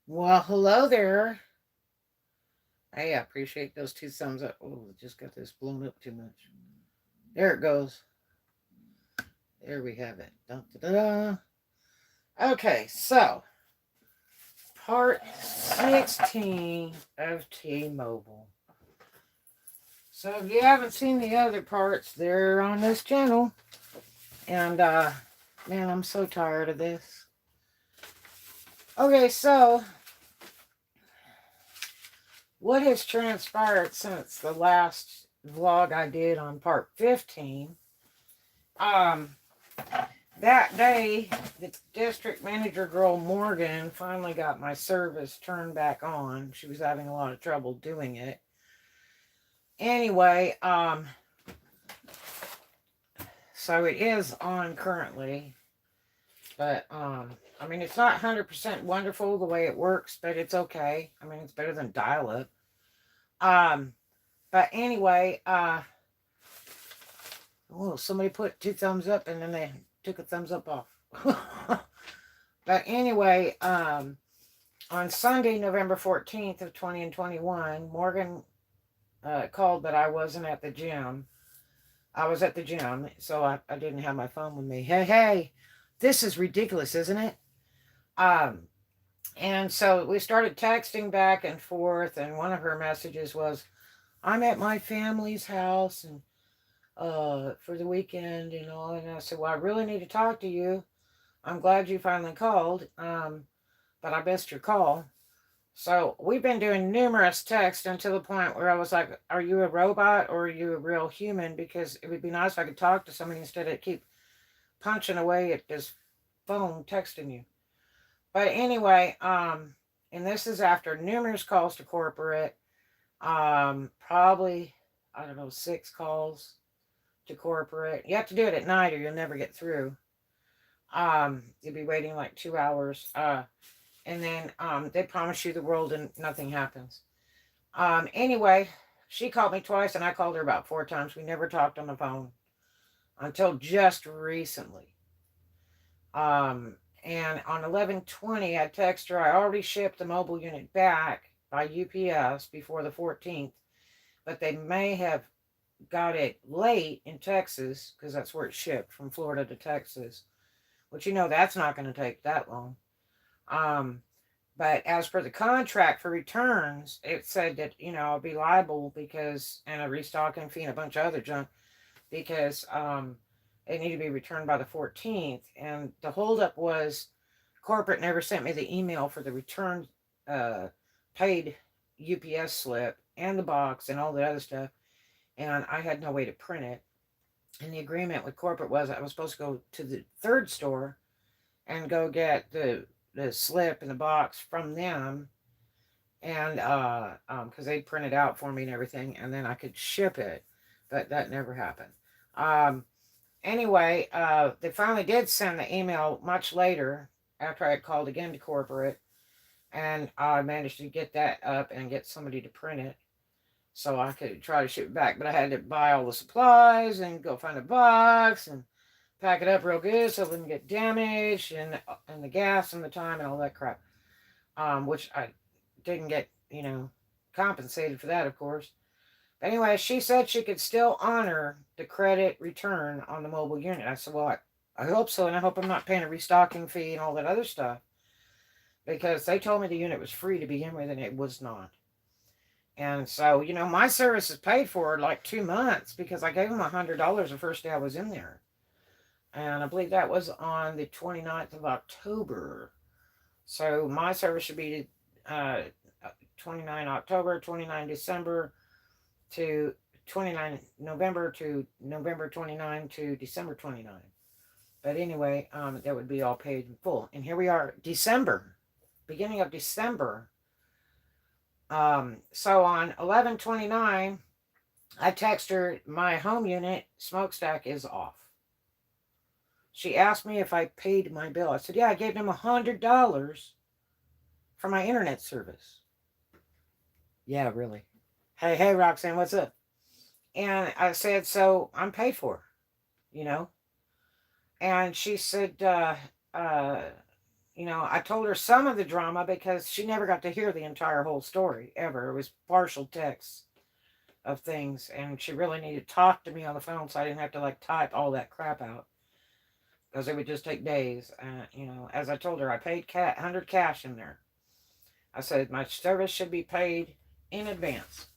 Well, hello there. Hey, I appreciate those two thumbs up. Oh, just got this blown up too much. There it goes. There we have it. Dun, da, da, da. Okay, so part 16 of T-Mobile. So if you haven't seen the other parts, they're on this channel. And, man, I'm so tired of this. Okay, so what has transpired since the last vlog I did on part 15? Um, that day, the district manager girl Morgan finally got my service turned back on. She was having a lot of trouble doing it. Anyway, so it is on currently, but I mean it's not 100% wonderful the way it works, but it's okay. I mean it's better than dial up. Um, but anyway, oh, somebody put two thumbs up and then they took a thumbs up off. But anyway, on Sunday, November 14th of 2021, Morgan called, but I wasn't at the gym. I was at the gym, so I didn't have my phone with me. Hey, this is ridiculous, isn't it? Um, and so we started texting back and forth, and one of her messages was, I'm at my family's house and for the weekend, and I said, well, I really need to talk to you. I'm glad you finally called, but I missed your call. So we've been doing numerous texts until the point where I was like, are you a robot or are you a real human? Because it would be nice if I could talk to somebody instead of keep punching away at this phone texting you. But anyway, and this is after numerous calls to corporate, probably, I don't know, 6 calls to corporate. You have to do it at night or you'll never get through. You'll be waiting like 2 hours. And then they promise you the world and nothing happens. Anyway, she called me twice and I called her about 4 times. We never talked on the phone until just recently. And on 11/20, I texted her. I already shipped the mobile unit back by UPS before the 14th, but they may have got it late in Texas because that's where it shipped from Florida to Texas, which that's not going to take that long. Um, But as per the contract for returns, it said that, I'll be liable because, and a restocking fee and a bunch of other junk because it needed to be returned by the 14th. And the holdup was corporate never sent me the email for the return paid UPS slip and the box and all the other stuff. And I had no way to print it. And the agreement with corporate was I was supposed to go to the third store and go get the slip and the box from them, and because they printed out for me and everything, and then I could ship it, but that never happened. Anyway, they finally did send the email much later after I had called again to corporate, and I managed to get that up and get somebody to print it so I could try to ship it back, but I had to buy all the supplies and go find a box and pack it up real good so it wouldn't get damaged, and the gas and the time and all that crap. Which I didn't get, compensated for that, of course. But anyway, she said she could still honor the credit return on the mobile unit. I said, well, I hope so, and I hope I'm not paying a restocking fee and all that other stuff because they told me the unit was free to begin with, and it was not. And so, my service is paid for like 2 months because I gave them $100 the first day I was in there. And I believe that was on the 29th of October. So my service should be 29 October, 29 December to 29 November to November 29 to December 29. But anyway, that would be all paid in full. And here we are, December, beginning of December. So on 11/29, I text her, my home unit smokestack is off. She asked me if I paid my bill. I said, yeah, I gave them $100 for my internet service. Yeah, really. Hey, Roxanne, what's up? And I said, so I'm paid for, you know? And she said, I told her some of the drama because she never got to hear the entire whole story ever. It was partial texts of things, and she really needed to talk to me on the phone so I didn't have to like type all that crap out because it would just take days. As I told her, I paid 100 cash in there. I said my service should be paid in advance.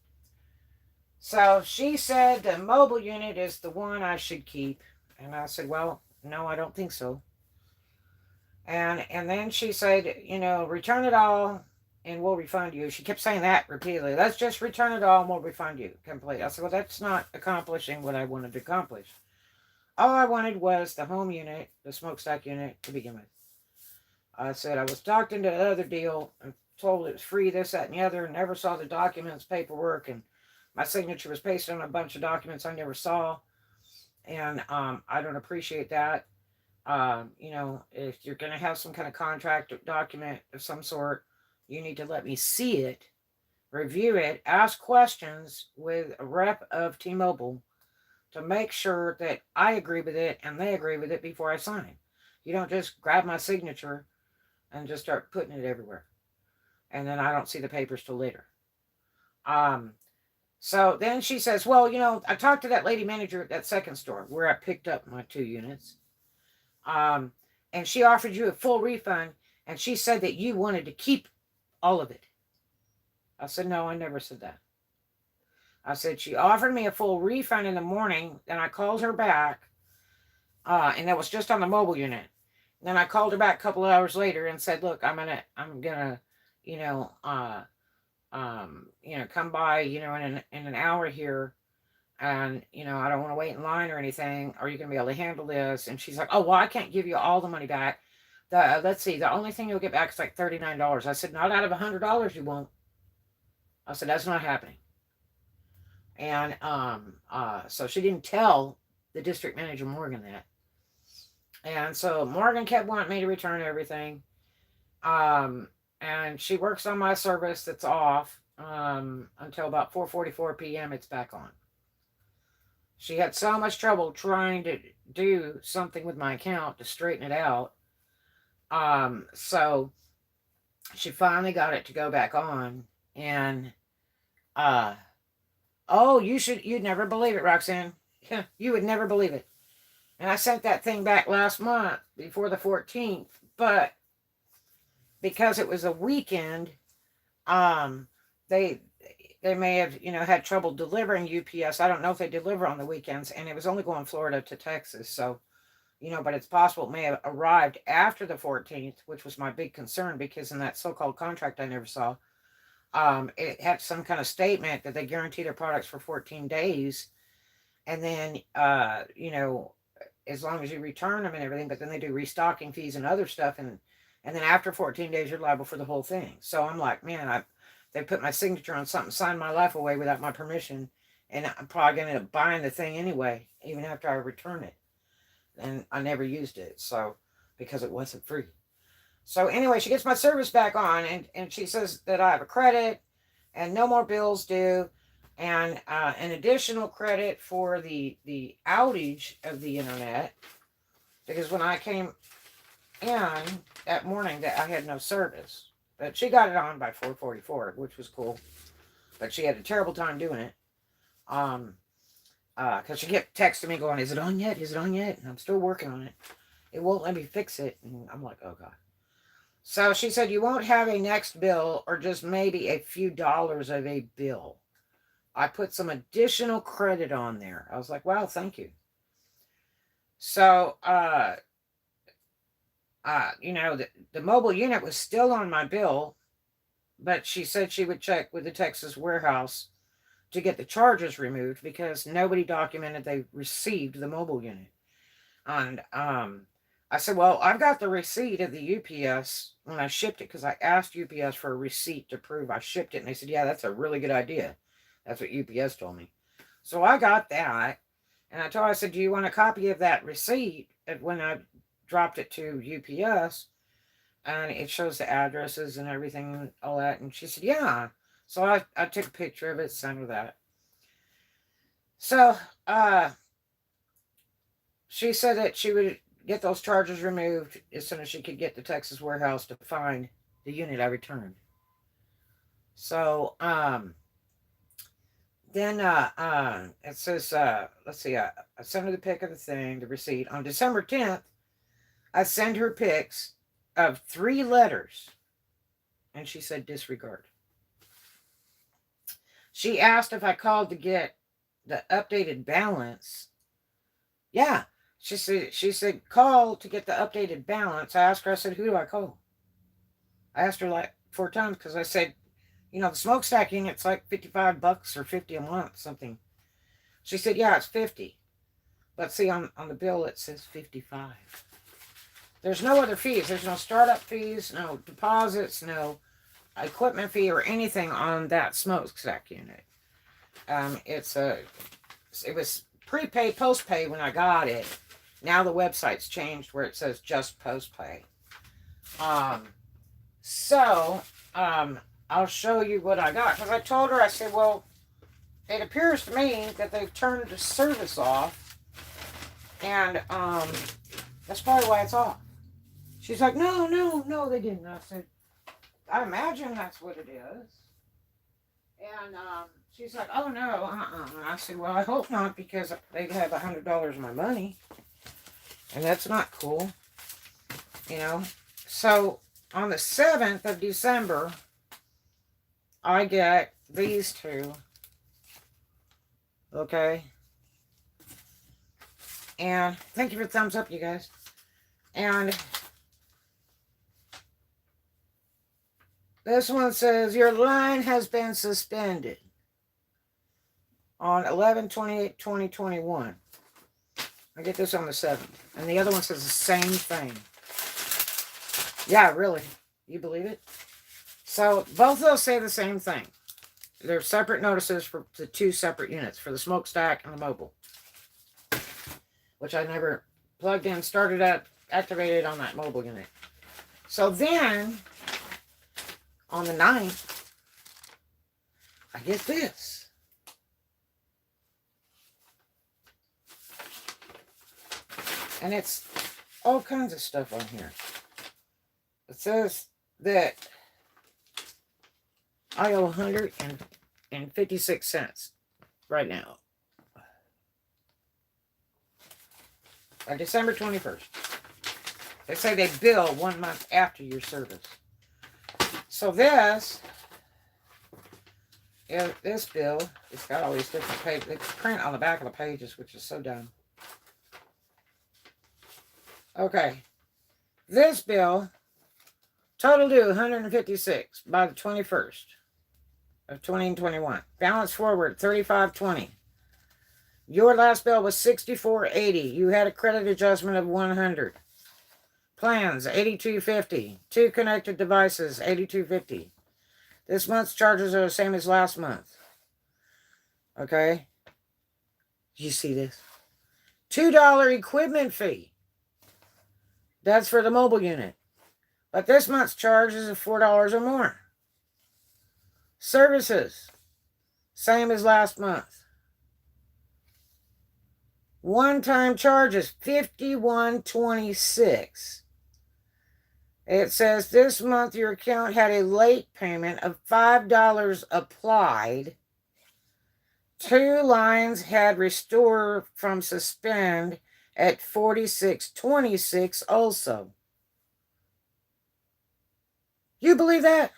So she said the mobile unit is the one I should keep, and I said, well, no, I don't think so. And then she said, return it all and we'll refund you. She kept saying that repeatedly. Let's just return it all and we'll refund you completely. I said, well, that's not accomplishing what I wanted to accomplish. All I wanted was the home unit, the smokestack unit to begin with. I said I was talked into another deal and told it was free, this, that, and the other, and never saw the documents, paperwork, and my signature was pasted on a bunch of documents I never saw. And I don't appreciate that. If you're going to have some kind of contract document of some sort, you need to let me see it, review it, ask questions with a rep of T-Mobile to make sure that I agree with it and they agree with it before I sign. You don't just grab my signature and just start putting it everywhere. And then I don't see the papers till later. So then she says, well, I talked to that lady manager at that second store where I picked up my 2 units. And she offered you a full refund, and she said that you wanted to keep all of it. I said, no, I never said that. I said, she offered me a full refund in the morning, then I called her back, and that was just on the mobile unit. Then I called her back a couple of hours later and said, look, I'm gonna, come by, in an hour here. And, I don't want to wait in line or anything. Are you going to be able to handle this? And she's like, oh, well, I can't give you all the money back. Let's see, the only thing you'll get back is like $39. I said, not out of $100, you won't. I said, that's not happening. And so she didn't tell the district manager, Morgan, that. And so Morgan kept wanting me to return everything. And she works on my service that's off until about 4:44 p.m. It's back on. She had so much trouble trying to do something with my account to straighten it out. So she finally got it to go back on. And, you'd never believe it, Roxanne. You would never believe it. And I sent that thing back last month before the 14th. But because it was a weekend, they may have, had trouble delivering UPS. I don't know if they deliver on the weekends, and it was only going Florida to Texas. So, but it's possible it may have arrived after the 14th, which was my big concern because in that so-called contract I never saw, it had some kind of statement that they guarantee their products for 14 days. And then, as long as you return them and everything, but then they do restocking fees and other stuff. And then after 14 days, you're liable for the whole thing. So I'm like, man, they put my signature on something, signed my life away without my permission, and I'm probably going to end up buying the thing anyway, even after I return it. And I never used it, so because it wasn't free. So anyway, she gets my service back on, and she says that I have a credit and no more bills due, and an additional credit for the outage of the internet, because when I came in that morning, that I had no service. But she got it on by 4:44, which was cool. But she had a terrible time doing it. Because she kept texting me going, is it on yet? Is it on yet? And I'm still working on it. It won't let me fix it. And I'm like, oh, God. So she said, you won't have a next bill or just maybe a few dollars of a bill. I put some additional credit on there. I was like, wow, thank you. So, the mobile unit was still on my bill, but she said she would check with the Texas warehouse to get the charges removed because nobody documented they received the mobile unit. And I said, well, I've got the receipt of the UPS when I shipped it because I asked UPS for a receipt to prove I shipped it. And they said, yeah, that's a really good idea. That's what UPS told me. So I got that. And I told her, I said, do you want a copy of that receipt when I dropped it to UPS? And it shows the addresses and everything, all that. And she said, yeah. So I took a picture of it, sent her that. So she said that she would get those charges removed as soon as she could get to Texas warehouse to find the unit I returned. So, then it says, let's see, I sent her the pic of the thing, the receipt. On December 10th, I sent her pics of 3 letters, and she said disregard. She asked if I called to get the updated balance. Yeah, she said call to get the updated balance. I asked her, I said, who do I call? I asked her like 4 times because I said, you know, the smokestack unit's like $55 or $50 a month, something. She said, yeah, it's 50. But see, on the bill it says 55. There's no other fees. There's no startup fees, no deposits, no equipment fee or anything on that smokestack unit. It was prepaid, postpay when I got it. Now the website's changed where it says just postpay. I'll show you what I got. Because I told her, I said, well, it appears to me that they've turned the service off. And that's probably why it's off. She's like, no, they didn't. I said, I imagine that's what it is. And she's like, oh, no, And I said, well, I hope not, because they have $100 of my money. And that's not cool. You know? So, on the 7th of December, I get these 2. Okay? And thank you for the thumbs up, you guys. And this one says, your line has been suspended on 11/28/2021. I get this on the 7th. And the other one says the same thing. Yeah, really. You believe it? So both of those say the same thing. They're separate notices for the 2 separate units, for the smokestack and the mobile, which I never plugged in, started up, activated on that mobile unit. So then, on the 9th, I get this. And it's all kinds of stuff on here. It says that I owe 156 cents right now. On December 21st. They say they bill 1 month after your service. So this bill, it's got all these different pages. They print on the back of the pages, which is so dumb. Okay. This bill, total due 156 by the 21st of 2021. Balance forward 35.20. Your last bill was $64.80. You had a credit adjustment of $100. Plans $82.50. 2 connected devices $82.50. This month's charges are the same as last month. Okay? You see this? $2 equipment fee. That's for the mobile unit. But this month's charge is $4 or more. Services, same as last month. One-time charges, $51.26. It says this month your account had a late payment of $5 applied. 2 lines had restore from suspend at $46.26 also. You believe that?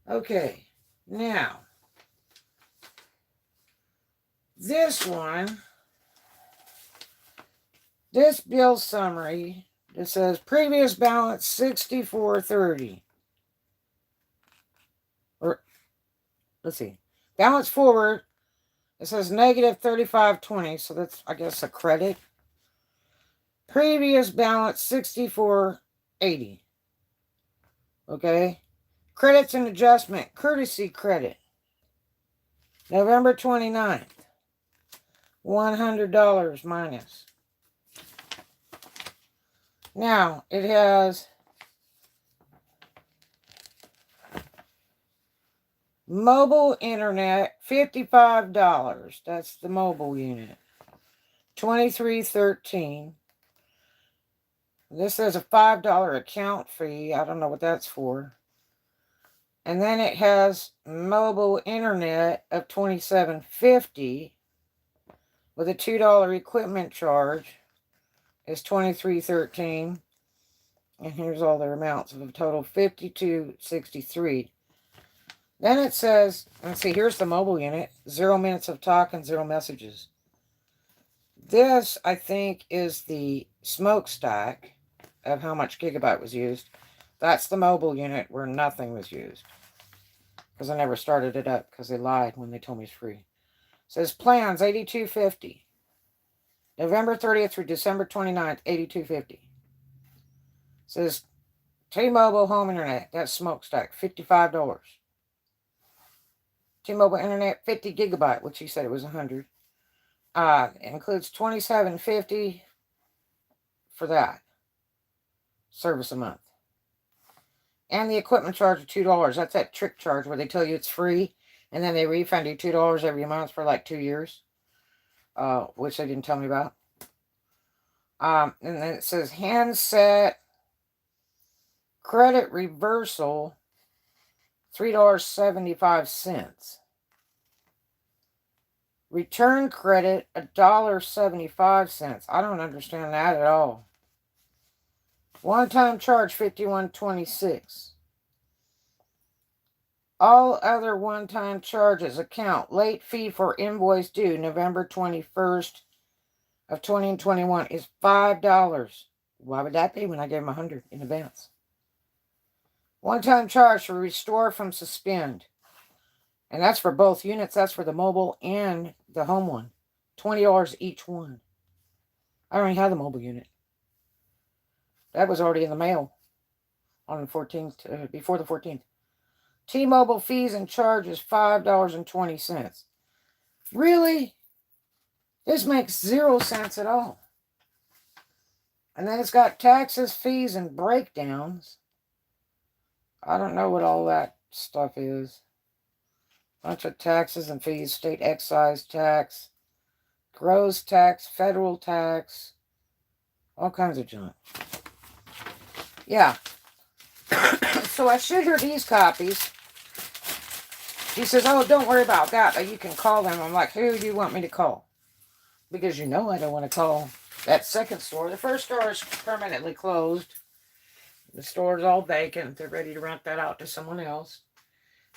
Okay, now, this one, this bill summary, it says previous balance $64.30. Or, let's see, balance forward, it says negative $35.20, so that's, I guess, a credit. Previous balance $64.80. Okay. Credits and adjustment, courtesy credit. November 29th. $100 minus. Now, it has Mobile internet, $55. That's the mobile unit. $23.13. This is a $5 account fee. I don't know what that's for. And then it has mobile internet of $27.50 with a $2 equipment charge is $23.13. And here's all their amounts of a total $52.63. Then it says, let's see, here's the mobile unit, 0 minutes of talk and 0 messages. This, I think, is the smokestack of how much gigabyte was used. That's the mobile unit where nothing was used. Because I never started it up because they lied when they told me it's free. It says plans, $82.50. November 30th through December 29th, $82.50. It says T-Mobile home internet, that's smokestack, $55. T-Mobile internet, 50 gigabyte, which he said it was 100. It includes $27.50 for that service a month. And the equipment charge of $2. That's that trick charge where they tell you it's free, and then they refund you $2 every month for like 2 years, which they didn't tell me about. And then it says handset credit reversal, $3.75. Return credit, $1.75. I don't understand that at all. One-time charge, $51.26. All other one-time charges account. Late fee for invoice due November 21st of 2021 is $5. Why would that be when I gave them $100 in advance? One-time charge for restore from suspend. And that's for both units. That's for the mobile and the home one. $20 each one. I already have the mobile unit. That was already in the mail on the 14th, before the 14th. T-Mobile fees and charges, $5.20. Really? This makes 0 cents at all. And then it's got taxes, fees, and breakdowns. I don't know what all that stuff is. Bunch of taxes and fees, state excise tax, gross tax, federal tax, all kinds of junk. Yeah. So I shoot her these copies. She says, oh, don't worry about that, but you can call them. I'm like, who do you want me to call? Because you know I don't want to call that second store. The first store is permanently closed. The store is all vacant. They're ready to rent that out to someone else.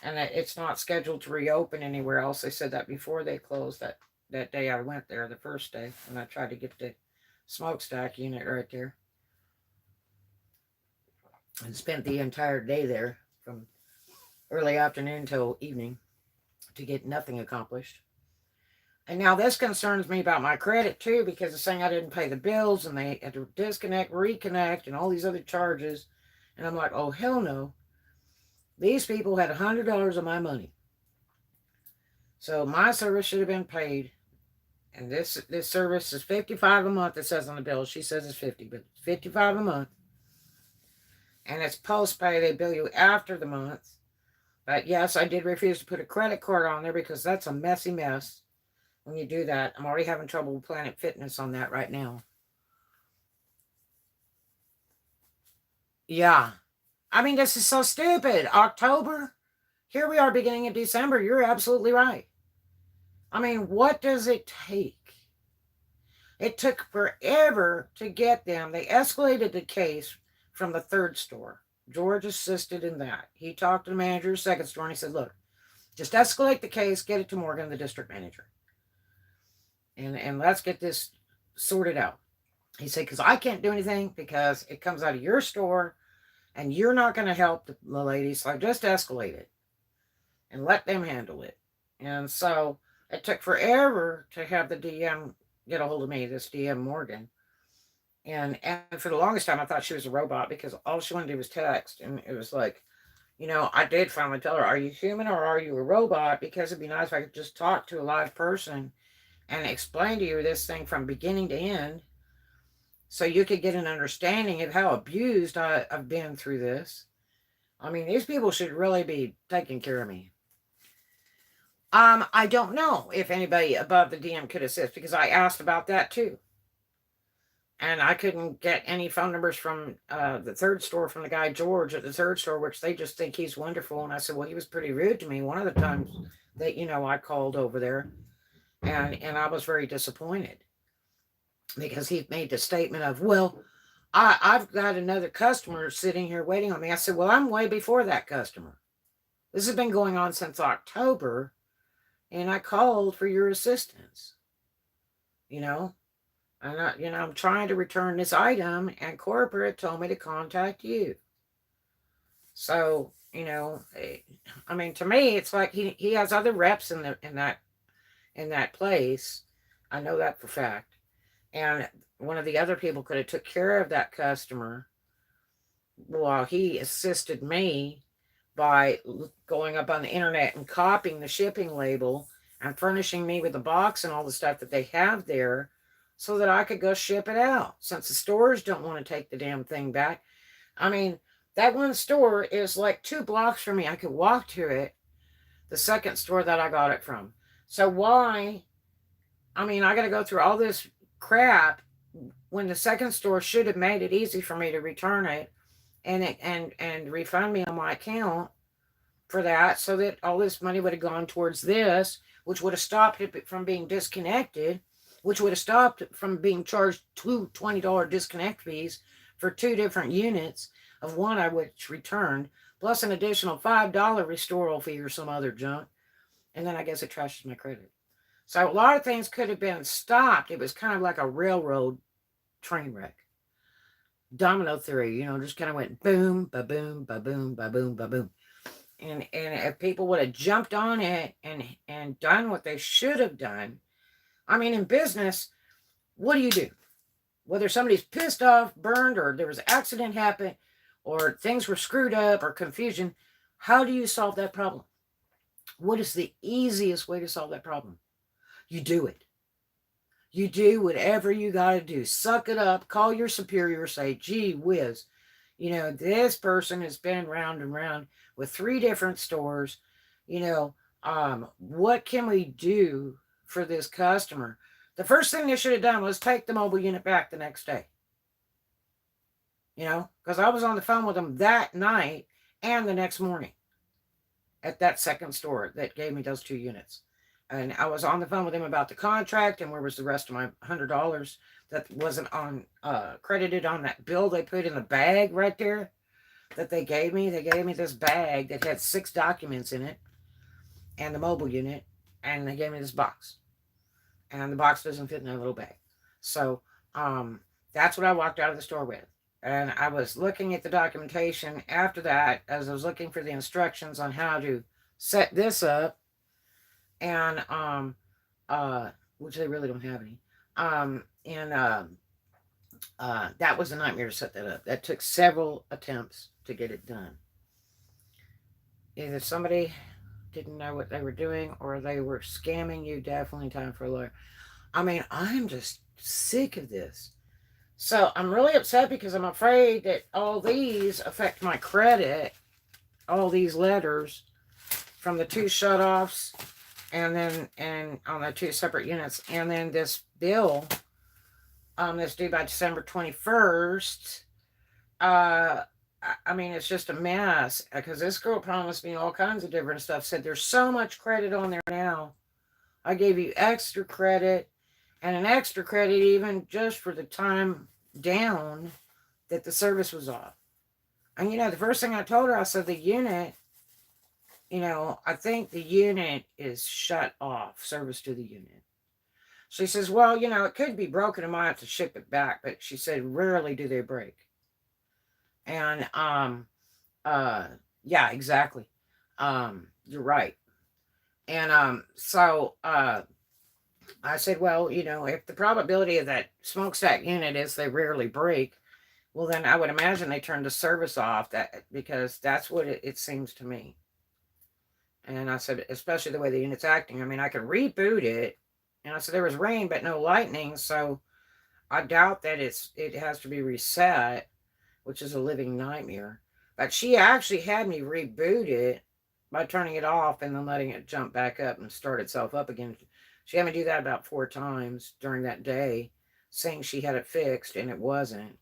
And it's not scheduled to reopen anywhere else. They said that before they closed that day I went there, the first day, when I tried to get the smokestack unit right there. And spent the entire day there from early afternoon till evening to get nothing accomplished. And now this concerns me about my credit too, because it's saying I didn't pay the bills and they had to disconnect, reconnect, and all these other charges. And I'm like, oh, hell no. These people had $100 of my money. So my service should have been paid. And this service is $55 a month, it says on the bill. She says it's $50, but $55 a month. And it's post-pay. They bill you after the month. But yes, I did refuse to put a credit card on there because that's a messy mess when you do that. I'm already having trouble with Planet Fitness on that right now. Yeah. I mean, this is so stupid. October? Here we are beginning of December. You're absolutely right. I mean, what does it take? It took forever to get them. They escalated the case from the third store. George assisted in that. He talked to the manager of the second store and he said, look, just escalate the case, get it to Morgan, the district manager. And let's get this sorted out. He said, because I can't do anything because it comes out of your store and you're not going to help the ladies. So just escalate it and let them handle it. And so it took forever to have the DM get a hold of me, this DM Morgan. And for the longest time, I thought she was a robot because all she wanted to do was text. And it was like, you know, I did finally tell her, are you human or are you a robot? Because it'd be nice if I could just talk to a live person and explain to you this thing from beginning to end so you could get an understanding of how abused I've been through this. I mean, these people should really be taking care of me. I don't know if anybody above the DM could assist because I asked about that too. And I couldn't get any phone numbers from the third store from the guy George at the third store, which they just think he's wonderful. And I said, well, he was pretty rude to me one of the times that I called over there, and I was very disappointed because he made the statement of, well, I've got another customer sitting here waiting on me. I said, well, I'm way before that customer. This has been going on since October, and I called for your assistance. And I'm trying to return this item, and corporate told me to contact you. So, I mean, to me, it's like he has other reps in that place. I know that for fact. And one of the other people could have took care of that customer while he assisted me by going up on the internet and copying the shipping label and furnishing me with the box and all the stuff that they have there so that I could go ship it out, since the stores don't want to take the damn thing back. I mean, that one store is like 2 blocks from me. I could walk to it, the second store that I got it from. So why? I mean, I got to go through all this crap when the second store should have made it easy for me to return it and refund me on my account for that, so that all this money would have gone towards this, which would have stopped it from being disconnected, which would have stopped it from being charged two $20 disconnect fees for 2 different units of one I which returned, plus an additional $5 restoral fee or some other junk. And then I guess it trashes my credit. So a lot of things could have been stopped. It was kind of like a railroad train wreck. Domino theory, just kind of went boom, ba-boom, ba-boom, ba-boom, ba-boom. And if people would have jumped on it and done what they should have done. I mean, in business, what do? Whether somebody's pissed off, burned, or there was an accident happen, or things were screwed up, or confusion, how do you solve that problem? What is the easiest way to solve that problem? You do it. You do whatever you got to do. Suck it up. Call your superior. Say, gee whiz, this person has been round and round with 3 different stores. What can we do for this customer? The first thing they should have done was take the mobile unit back the next day. Because I was on the phone with them that night and the next morning at that second store that gave me those 2 units. And I was on the phone with him about the contract and where was the rest of my $100 that wasn't on credited on that bill they put in the bag right there that they gave me. They gave me this bag that had 6 documents in it and the mobile unit, and they gave me this box. And the box doesn't fit in that little bag. So that's what I walked out of the store with. And I was looking at the documentation after that as I was looking for the instructions on how to set this up. And which they really don't have any. That was a nightmare to set that up. That took several attempts to get it done. Either somebody didn't know what they were doing or they were scamming you. Definitely time for a lawyer. I mean, I'm just sick of this. So I'm really upset because I'm afraid that all these affect my credit. All these letters from the 2 shutoffs and on the 2 separate units, and then this bill that's due by December 21st. I mean, it's just a mess because this girl promised me all kinds of different stuff. Said there's so much credit on there now. I gave you extra credit and an extra credit even just for the time down that the service was off. And the first thing I told her, I said the unit, I think the unit is shut off, service to the unit. She says, well, it could be broken. I might have to ship it back. But she said, rarely do they break. And, yeah, exactly. You're right. And, so, I said, well, if the probability of that smokestack unit is they rarely break, well, then I would imagine they turn the service off because that's what it seems to me. And I said, especially the way the unit's acting. I mean, I could reboot it. And I said, there was rain, but no lightning. So I doubt that it has to be reset, which is a living nightmare. But she actually had me reboot it by turning it off and then letting it jump back up and start itself up again. She had me do that about 4 times during that day, saying she had it fixed, and it wasn't.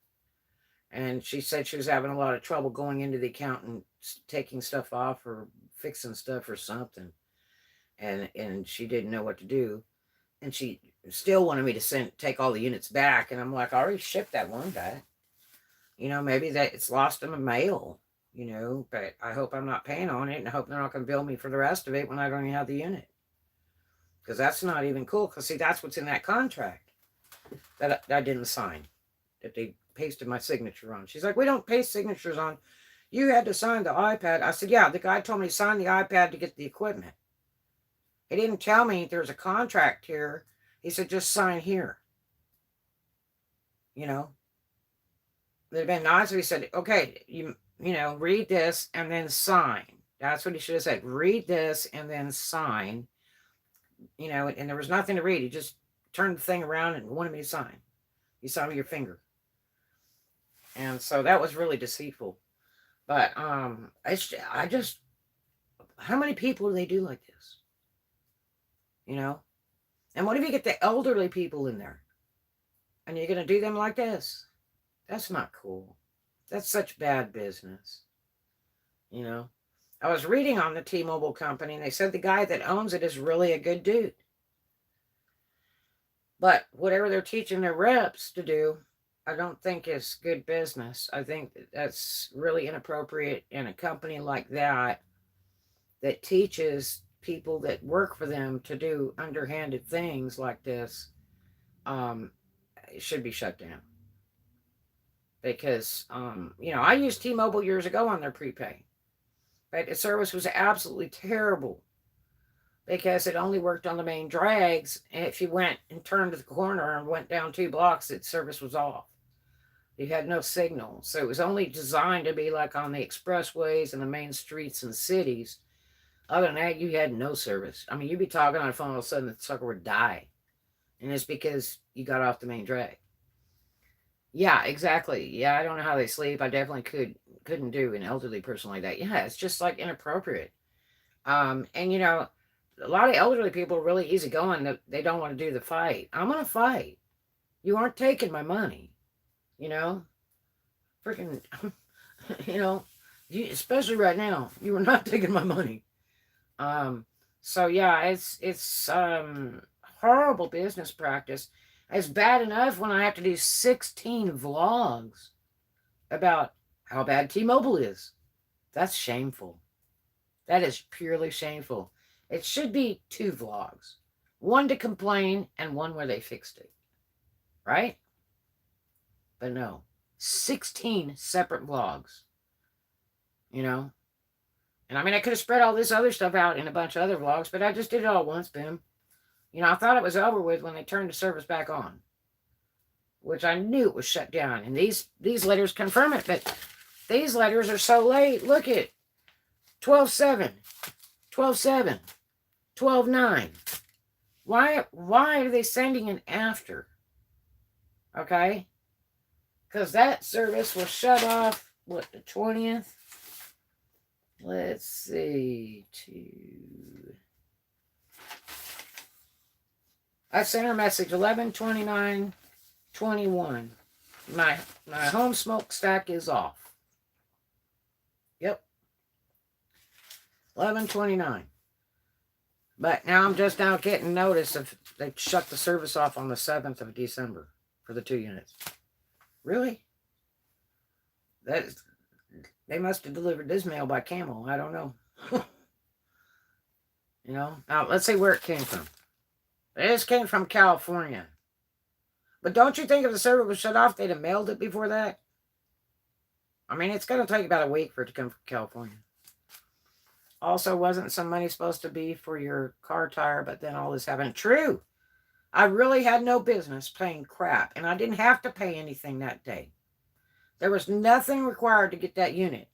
And she said she was having a lot of trouble going into the account and taking stuff off or fixing stuff or something. And she didn't know what to do. And she still wanted me to take all the units back. And I'm like, I already shipped that one back. Maybe that it's lost in the mail, but I hope I'm not paying on it, and I hope they're not going to bill me for the rest of it when I don't even have the unit. Because that's not even cool. Because, see, that's what's in that contract that I didn't sign, that they pasted my signature on. She's like, we don't paste signatures on. You had to sign the iPad. I said, yeah, the guy told me to sign the iPad to get the equipment. He didn't tell me there's a contract here. He said, just sign here. It'd have been nice if he said, okay, read this and then sign. That's what he should have said. Read this and then sign. And there was nothing to read. He just turned the thing around and wanted me to sign. You saw me your finger. And so that was really deceitful. But I just, how many people do they do like this? And what if you get the elderly people in there? And you're going to do them like this? That's not cool. That's such bad business. I was reading on the T-Mobile company, and they said the guy that owns it is really a good dude. But whatever they're teaching their reps to do, I don't think is good business. I think that's really inappropriate in a company like that teaches people that work for them to do underhanded things like this. It should be shut down. Because, I used T-Mobile years ago on their prepay. But the service was absolutely terrible. Because it only worked on the main drags. And if you went and turned the corner and went down 2 blocks, its service was off. You had no signal. So it was only designed to be like on the expressways and the main streets and cities. Other than that, you had no service. I mean, you'd be talking on the phone, all of a sudden the sucker would die. And it's because you got off the main drag. Yeah, exactly. Yeah, I don't know how they sleep. I definitely couldn't do an elderly person like that. Yeah, it's just like inappropriate. And a lot of elderly people are really easygoing. They don't want to do the fight. I'm going to fight. You aren't taking my money. Freaking, especially right now, you are not taking my money. So yeah, it's horrible business practice. It's bad enough when I have to do 16 vlogs about how bad T-Mobile is. That's shameful. That is purely shameful. It should be 2 vlogs. One to complain and one where they fixed it. Right? But no. 16 separate vlogs. And I mean, I could have spread all this other stuff out in a bunch of other vlogs, but I just did it all once, boom. I thought it was over with when they turned the service back on, which I knew it was shut down. And these letters confirm it, but these letters are so late. Look at 12/7, 12/7, 12/9. Why are they sending it after? Okay? Because that service was shut off, the 20th? Let's see, I sent her a message 11/29/21. My home smokestack is off. Yep. 11/29. But now I'm just now getting notice of they shut the service off on the 7th of December for the 2 units. Really? They must have delivered this mail by camel. I don't know. Now let's see where it came from. This came from California. But don't you think if the server was shut off, they'd have mailed it before that? I mean, it's going to take about a week for it to come from California. Also, wasn't some money supposed to be for your car tire, but then all this happened? True. I really had no business paying crap, and I didn't have to pay anything that day. There was nothing required to get that unit.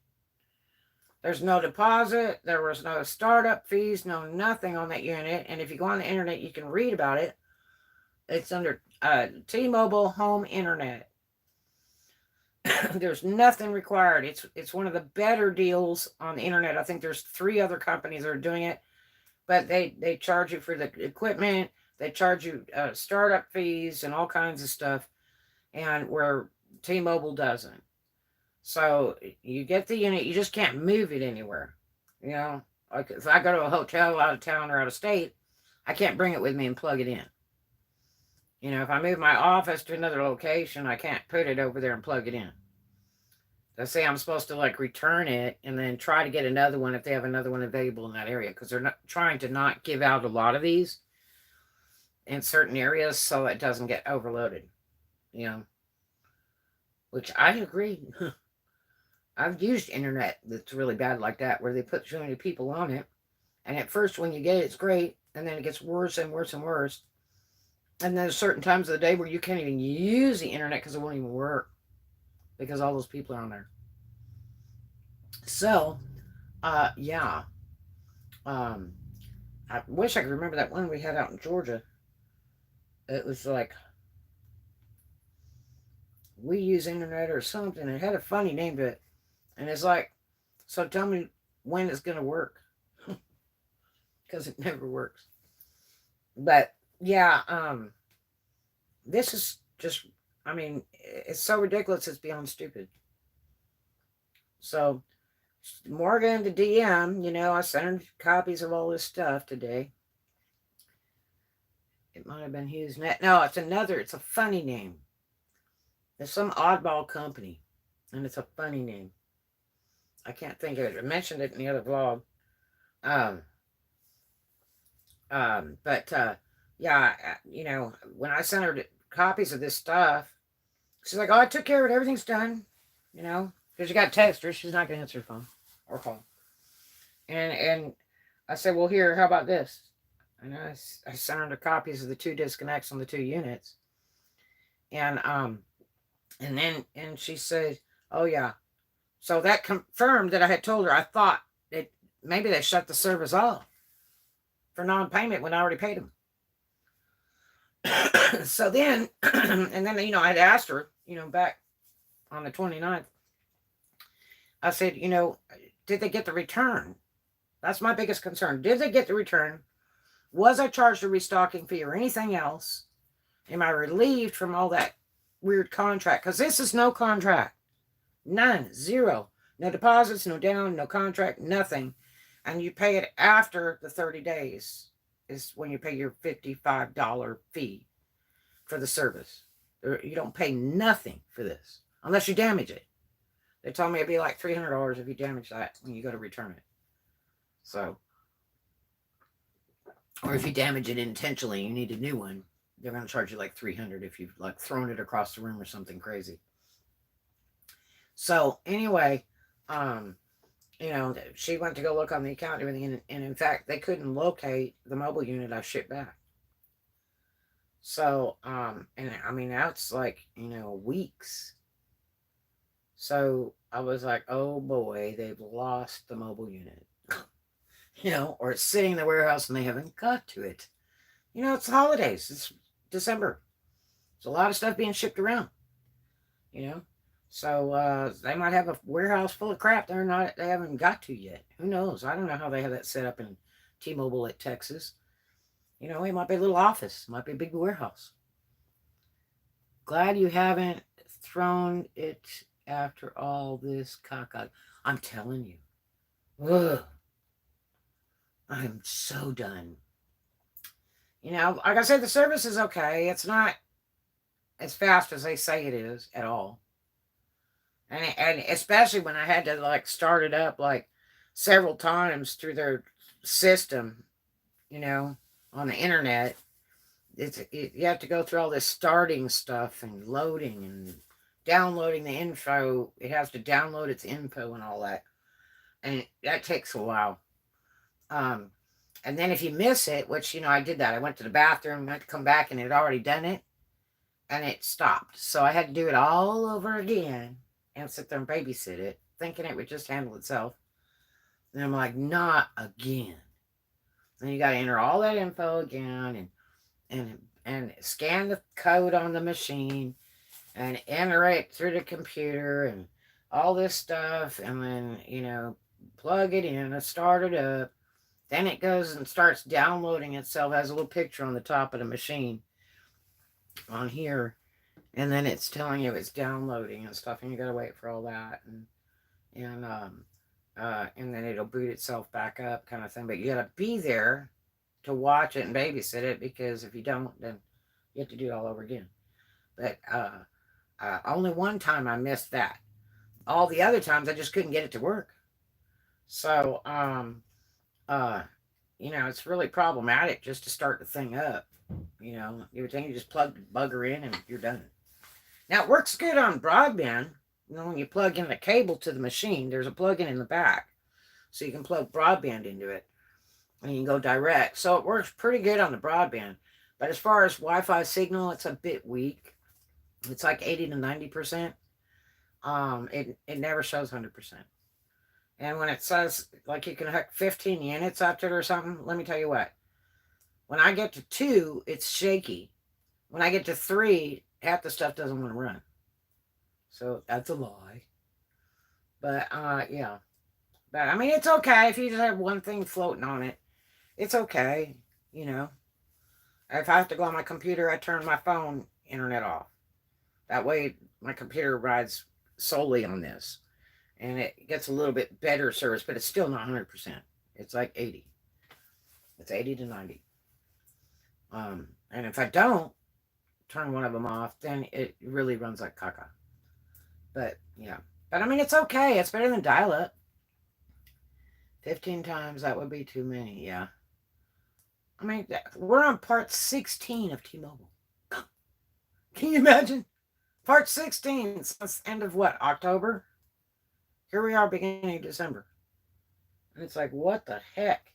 There's no deposit. There was no startup fees, no nothing on that unit. And if you go on the internet, you can read about it. It's under T-Mobile Home Internet. There's nothing required. It's one of the better deals on the internet. I think there's 3 other companies that are doing it, but they charge you for the equipment. They charge you startup fees and all kinds of stuff, and where T-Mobile doesn't. So you get the unit, you just can't move it anywhere. You know, like if I go to a hotel out of town or out of state, I can't bring it with me and plug it in. You know, if I move my office to another location, I can't put it over there and plug it in. Let's say I'm supposed to like return it and then try to get another one if they have another one available in that area, because they're not trying to not give out a lot of these in certain areas so it doesn't get overloaded. You know, which I agree. I've used internet that's really bad like that, where they put so many people on it, and at first when you get it, it's great, and then it gets worse and worse and worse. And then there's certain times of the day where you can't even use the internet because it won't even work because all those people are on there. So, yeah. Um, I wish I could remember that one we had out in Georgia. It was like, we use internet or something. It had a funny name to it. And it's like, so tell me when it's going to work. Because it never works. But, yeah, this is just, I mean, it's so ridiculous, it's beyond stupid. So, Morgan, the DM, you know, I sent her copies of all this stuff today. It might have been HughesNet. No, it's a funny name. It's some oddball company, and it's a funny name. I can't think of it. I mentioned it in the other vlog. But yeah, you know, when I sent her copies of this stuff, she's like, "Oh, I took care of it. Everything's done." You know, because you got to text her. She's not going to answer the phone or call. And I said, "Well, here, how about this?" And I sent her the copies of the 2 disconnects on the 2 units. And she said, "Oh yeah." So that confirmed that I had told her. I thought that maybe they shut the service off for non-payment when I already paid them. So then, and then, you know, I'd asked her, you know, back on the 29th, I said, you know, did they get the return? That's my biggest concern. Did they get the return? Was I charged a restocking fee or anything else? Am I relieved from all that weird contract? Because this is no contract. None. Zero. No deposits, no down, no contract, nothing. And you pay it after the 30 days is when you pay your $55 fee for the service. You don't pay nothing for this unless you damage it. They told me it'd be like $300 if you damage that when you go to return it. So, or if you damage it intentionally, you need a new one, they're going to charge you like $300 if you've like thrown it across the room or something crazy. So anyway, you know, she went to go look on the account and everything, and in fact, they couldn't locate the mobile unit I shipped back. So, and I mean, that's like, you know, weeks. So I was like, oh boy, they've lost the mobile unit. You know, or it's sitting in the warehouse and they haven't got to it. You know, it's the holidays. It's December. There's a lot of stuff being shipped around. You know, so they might have a warehouse full of crap they haven't got to yet. Who knows? I don't know how they have that set up in T-Mobile at Texas. You know, it might be a little office. It might be a big warehouse. Glad you haven't thrown it after all this caca. I'm telling you. Ugh. I'm so done. You know, like I said, the service is okay. It's not as fast as they say it is at all. And especially when I had to like start it up like several times through their system, you know, on the internet. You have to go through all this starting stuff and loading and downloading the info. It has to download its info and all that. And that takes a while. And then if you miss it, which, you know, I did that. I went to the bathroom, I had to come back, and it had already done it. And it stopped. So I had to do it all over again and sit there and babysit it, thinking it would just handle itself. And I'm like, not again. Then you got to enter all that info again and scan the code on the machine and enter it through the computer and all this stuff, and then, plug it in and start it up. Then it goes and starts downloading itself, has a little picture on the top of the machine on here, and then it's telling you it's downloading and stuff, and you gotta wait for all that, and then it'll boot itself back up, kind of thing. But you gotta be there to watch it and babysit it, because if you don't, then you have to do it all over again. But only one time I missed that. All the other times I just couldn't get it to work. So uh, it's really problematic just to start the thing up. You would think you just plug the bugger in and you're done. Now it works good on broadband. When you plug in the cable to the machine, there's a plug-in in the back, so you can plug broadband into it, and you can go direct. So it works pretty good on the broadband. But as far as Wi-Fi signal, it's a bit weak. It's like 80 to 90%. It never shows 100%. And when it says like you can hook 15 units up to it or something, let me tell you what. When I get to 2, it's shaky. When I get to 3, half the stuff doesn't want to run. So that's a lie. But yeah. But I mean, it's okay if you just have one thing floating on it. It's okay, If I have to go on my computer, I turn my phone internet off. That way my computer rides solely on this. And it gets a little bit better service, but it's still not 100%. It's like 80. It's 80 to 90. And if I don't turn one of them off, then it really runs like caca. But yeah. But I mean, it's okay. It's better than dial-up. 15 times, that would be too many, yeah. I mean, we're on part 16 of T-Mobile. Can you imagine? Part 16 since end of what, October? Here we are beginning of December. And it's like, what the heck?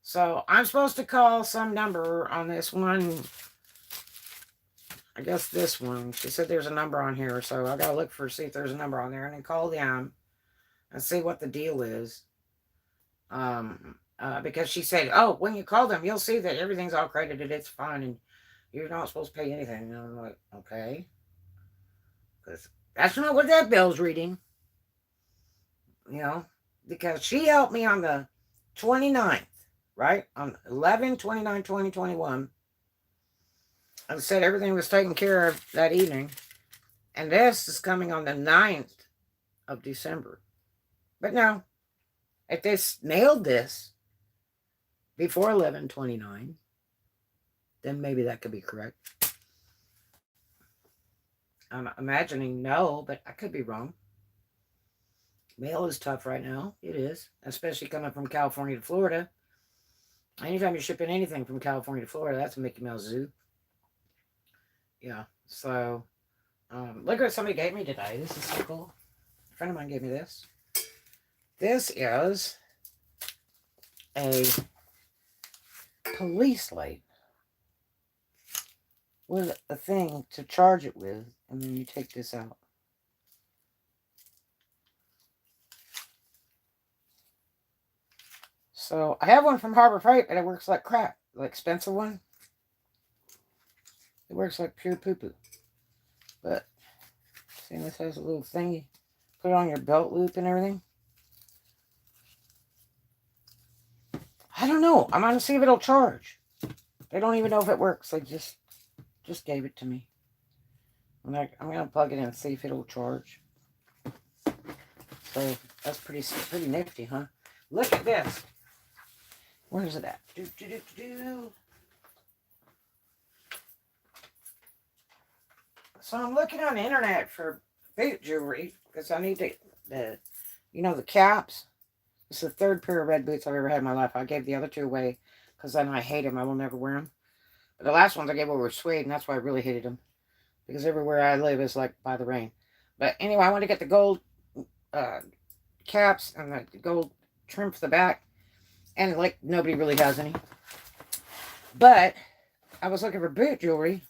So I'm supposed to call some number on this one. I guess this one. She said there's a number on here, so I gotta look see if there's a number on there, and then call them and see what the deal is. Because she said, oh, when you call them, you'll see that everything's all credited, it's fine, and you're not supposed to pay anything. And I'm like, okay. Because that's not what that bill's reading. Because she helped me on the 29th, right? On 11/29/2021. And said everything was taken care of that evening. And this is coming on the 9th of December. But no, if they nailed this before 11/29, then maybe that could be correct. I'm imagining no, but I could be wrong. Mail is tough right now. It is, especially coming from California to Florida. Anytime you're shipping anything from California to Florida, that's a Mickey Mouse Zoo. Yeah, so look what somebody gave me today. This is so cool. A friend of mine gave me this. This is a police light with a thing to charge it with, and then you take this out. So I have one from Harbor Freight, but it works like crap. The expensive one. It works like pure poo-poo. But see, this has a little thingy. Put it on your belt loop and everything. I don't know. I'm going to see if it'll charge. They don't even know if it works. They just gave it to me. I'm going to plug it in and see if it'll charge. So that's pretty nifty, huh? Look at this. Where is it at? So I'm looking on the internet for boot jewelry because I need the caps. It's the 3rd pair of red boots I've ever had in my life. I gave the other 2 away because then I hate them. I will never wear them. But the last ones I gave away were suede, and that's why I really hated them. Because everywhere I live is like by the rain. But anyway, I want to get the gold caps and the gold trim for the back. And like nobody really has any. But I was looking for boot jewelry.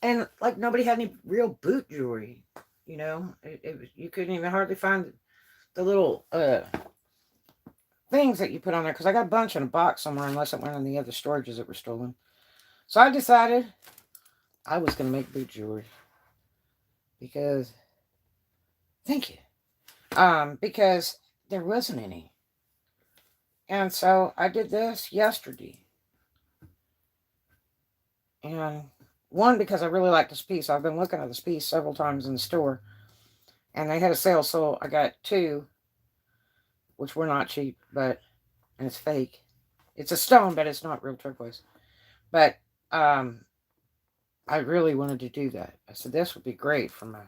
And like nobody had any real boot jewelry. You couldn't even hardly find the little things that you put on there. Because I got a bunch in a box somewhere, unless it went on the other storages that were stolen. So I decided I was going to make boot jewelry because, thank you, because there wasn't any. And so I did this yesterday. And one, because I really like this piece. I've been looking at this piece several times in the store. And they had a sale, so I got two, which were not cheap, but, and it's fake. It's a stone, but it's not real turquoise. But I really wanted to do that. I said, this would be great for my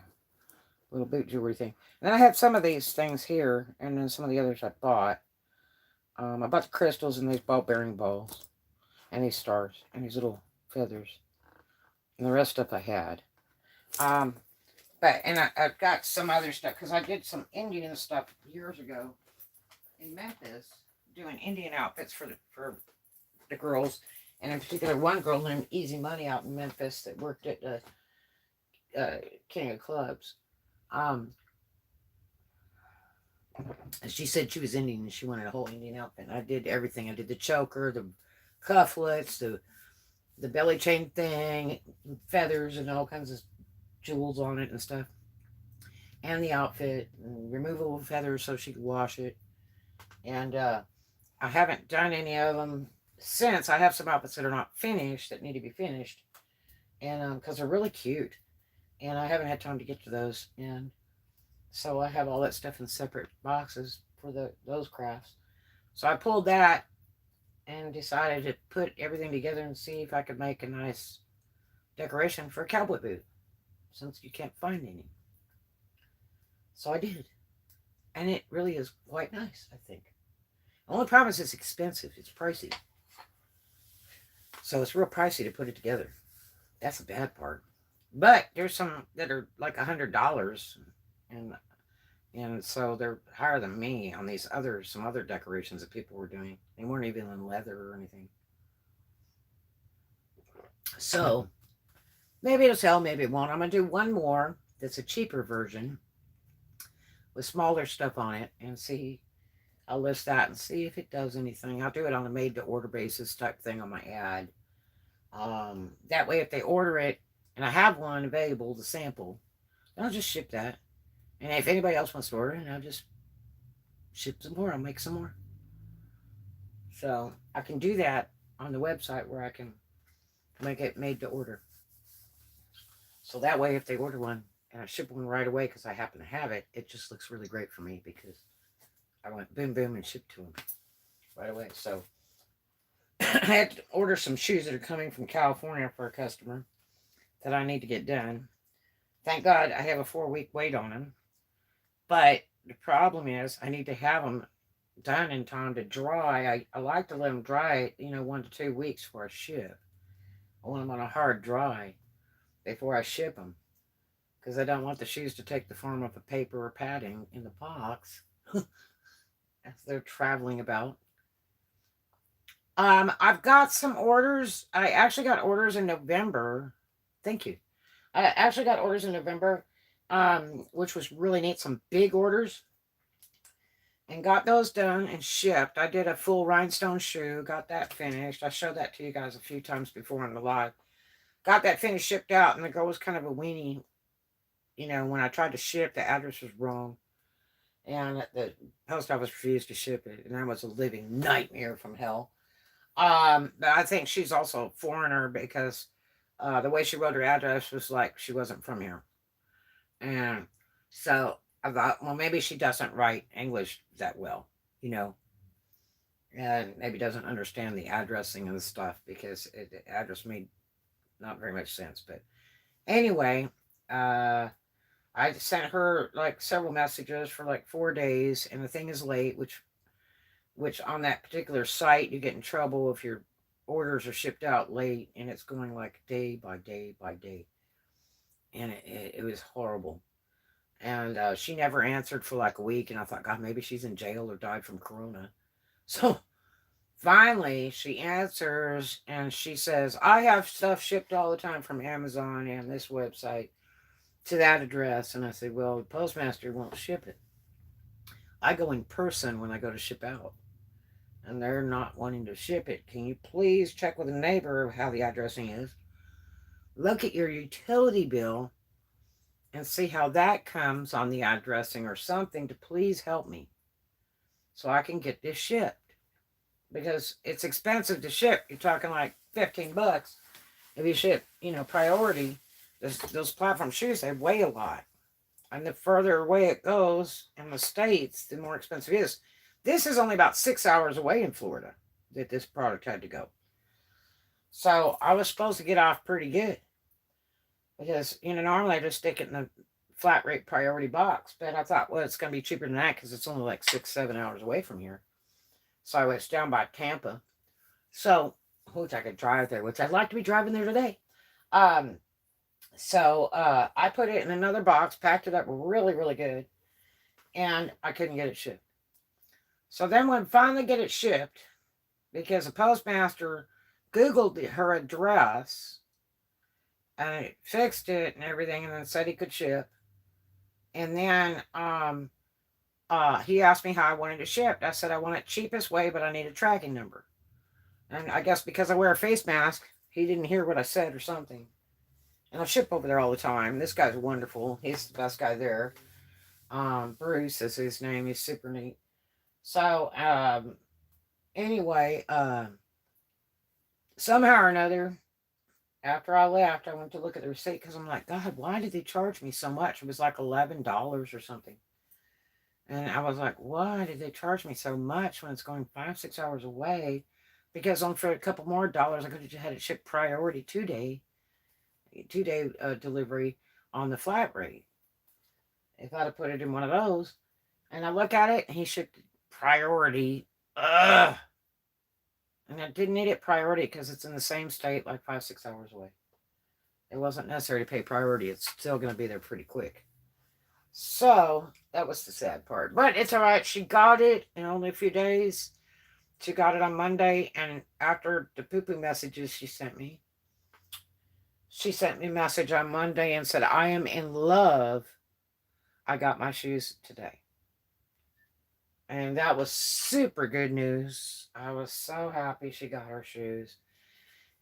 little boot jewelry thing. And then I had some of these things here, and then some of the others I bought. I bought the crystals and these ball-bearing balls, and these stars, and these little feathers, and the rest stuff I had. But, and I've got some other stuff, because I did some Indian stuff years ago in Memphis, doing Indian outfits for the girls, and in particular one girl named Easy Money out in Memphis that worked at the King of Clubs. She said she was Indian and she wanted a whole Indian outfit. And I did everything. I did the choker, the cufflets, the belly chain thing, feathers and all kinds of jewels on it and stuff. And the outfit, and removable feathers so she could wash it. And I haven't done any of them since. I have some outfits that are not finished, that need to be finished. And because they're really cute. And I haven't had time to get to those. And so I have all that stuff in separate boxes for those crafts. So I pulled that and decided to put everything together and see if I could make a nice decoration for a cowboy boot, since you can't find any. So I did. And it really is quite nice, I think. The only problem is it's expensive. It's pricey. So it's real pricey to put it together. That's the bad part. But there's some that are like $100, and so they're higher than me on these some other decorations that people were doing. They weren't even in leather or anything. So maybe it'll sell, maybe it won't. I'm gonna do one more that's a cheaper version with smaller stuff on it and see. I'll list that and see if it does anything. I'll do it on a made to order basis type thing on my ad. That way if they order it and I have one available to sample, then I'll just ship that. And if anybody else wants to order it, I'll just ship some more. I'll make some more. So I can do that on the website where I can make it made to order. So that way if they order one and I ship one right away because I happen to have it, it just looks really great for me because I went boom, boom, and shipped to them right away. So I had to order some shoes that are coming from California for a customer that I need to get done. Thank God I have a 4-week wait on them. But the problem is I need to have them done in time to dry. I like to let them dry, 1 to 2 weeks before I ship. I want them on a hard dry before I ship them. Because I don't want the shoes to take the form of a paper or padding in the box as they're traveling about. I've got some orders. I actually got orders in November. Thank you. I actually got orders in November, which was really neat. Some big orders. And got those done and shipped. I did a full rhinestone shoe. Got that finished. I showed that to you guys a few times before on the live. Got that finished, shipped out, and the girl was kind of a weenie. When I tried to ship, the address was wrong. And the post office refused to ship it. And that was a living nightmare from hell. But I think she's also a foreigner because the way she wrote her address was like she wasn't from here. And so I thought, well, maybe she doesn't write English that well, and maybe doesn't understand the addressing and stuff because the address made not very much sense. But anyway, I sent her like several messages for like 4 days, and the thing is late, which on that particular site you get in trouble if your orders are shipped out late, and it's going like day by day by day, and it was horrible. And she never answered for like a week, and I thought, God, maybe she's in jail or died from corona. So finally she answers and she says, I have stuff shipped all the time from Amazon and this website to that address. And I said, well, the postmaster won't ship it. I go in person when I go to ship out, and they're not wanting to ship it. Can you please check with a neighbor how the addressing is? look at your utility bill and see how that comes on the addressing or something to please help me so I can get this shipped. Because it's expensive to ship. You're talking like $15 if you ship, priority. Those platform shoes, they weigh a lot. And the further away it goes in the States, the more expensive it is. This is only about 6 hours away in Florida that this product had to go. So I was supposed to get off pretty good. Because, normally I just stick it in the flat rate priority box. But I thought, well, it's going to be cheaper than that because it's only like 6-7 hours away from here. So it's down by Tampa. So, which I could drive there, which I'd like to be driving there today. So I put it in another box, packed it up really, really good, and I couldn't get it shipped. So then when finally get it shipped, because the postmaster Googled her address and it fixed it and everything, and then said he could ship. And then he asked me how I wanted it shipped. I said I want it cheapest way, but I need a tracking number. And I guess because I wear a face mask, he didn't hear what I said or something. And I ship over there all the time. This guy's wonderful. He's the best guy there. Bruce is his name. He's super neat. So, anyway, somehow or another, after I left, I went to look at the receipt because I'm like, God, why did they charge me so much? It was like $11 or something. And I was like, why did they charge me so much when it's going 5-6 hours away? Because on for a couple more dollars, I could have had it shipped priority two-day delivery on the flat rate. If I'd have put it in one of those, and I look at it, and he shipped priority. Ugh. And I didn't need it priority because it's in the same state, like 5-6 hours away. It wasn't necessary to pay priority. It's still going to be there pretty quick. So that was the sad part. But it's all right. She got it in only a few days. She got it on Monday, and after the poo-poo messages she sent me a message on Monday and said, I am in love. I got my shoes today. And that was super good news. I was so happy she got her shoes.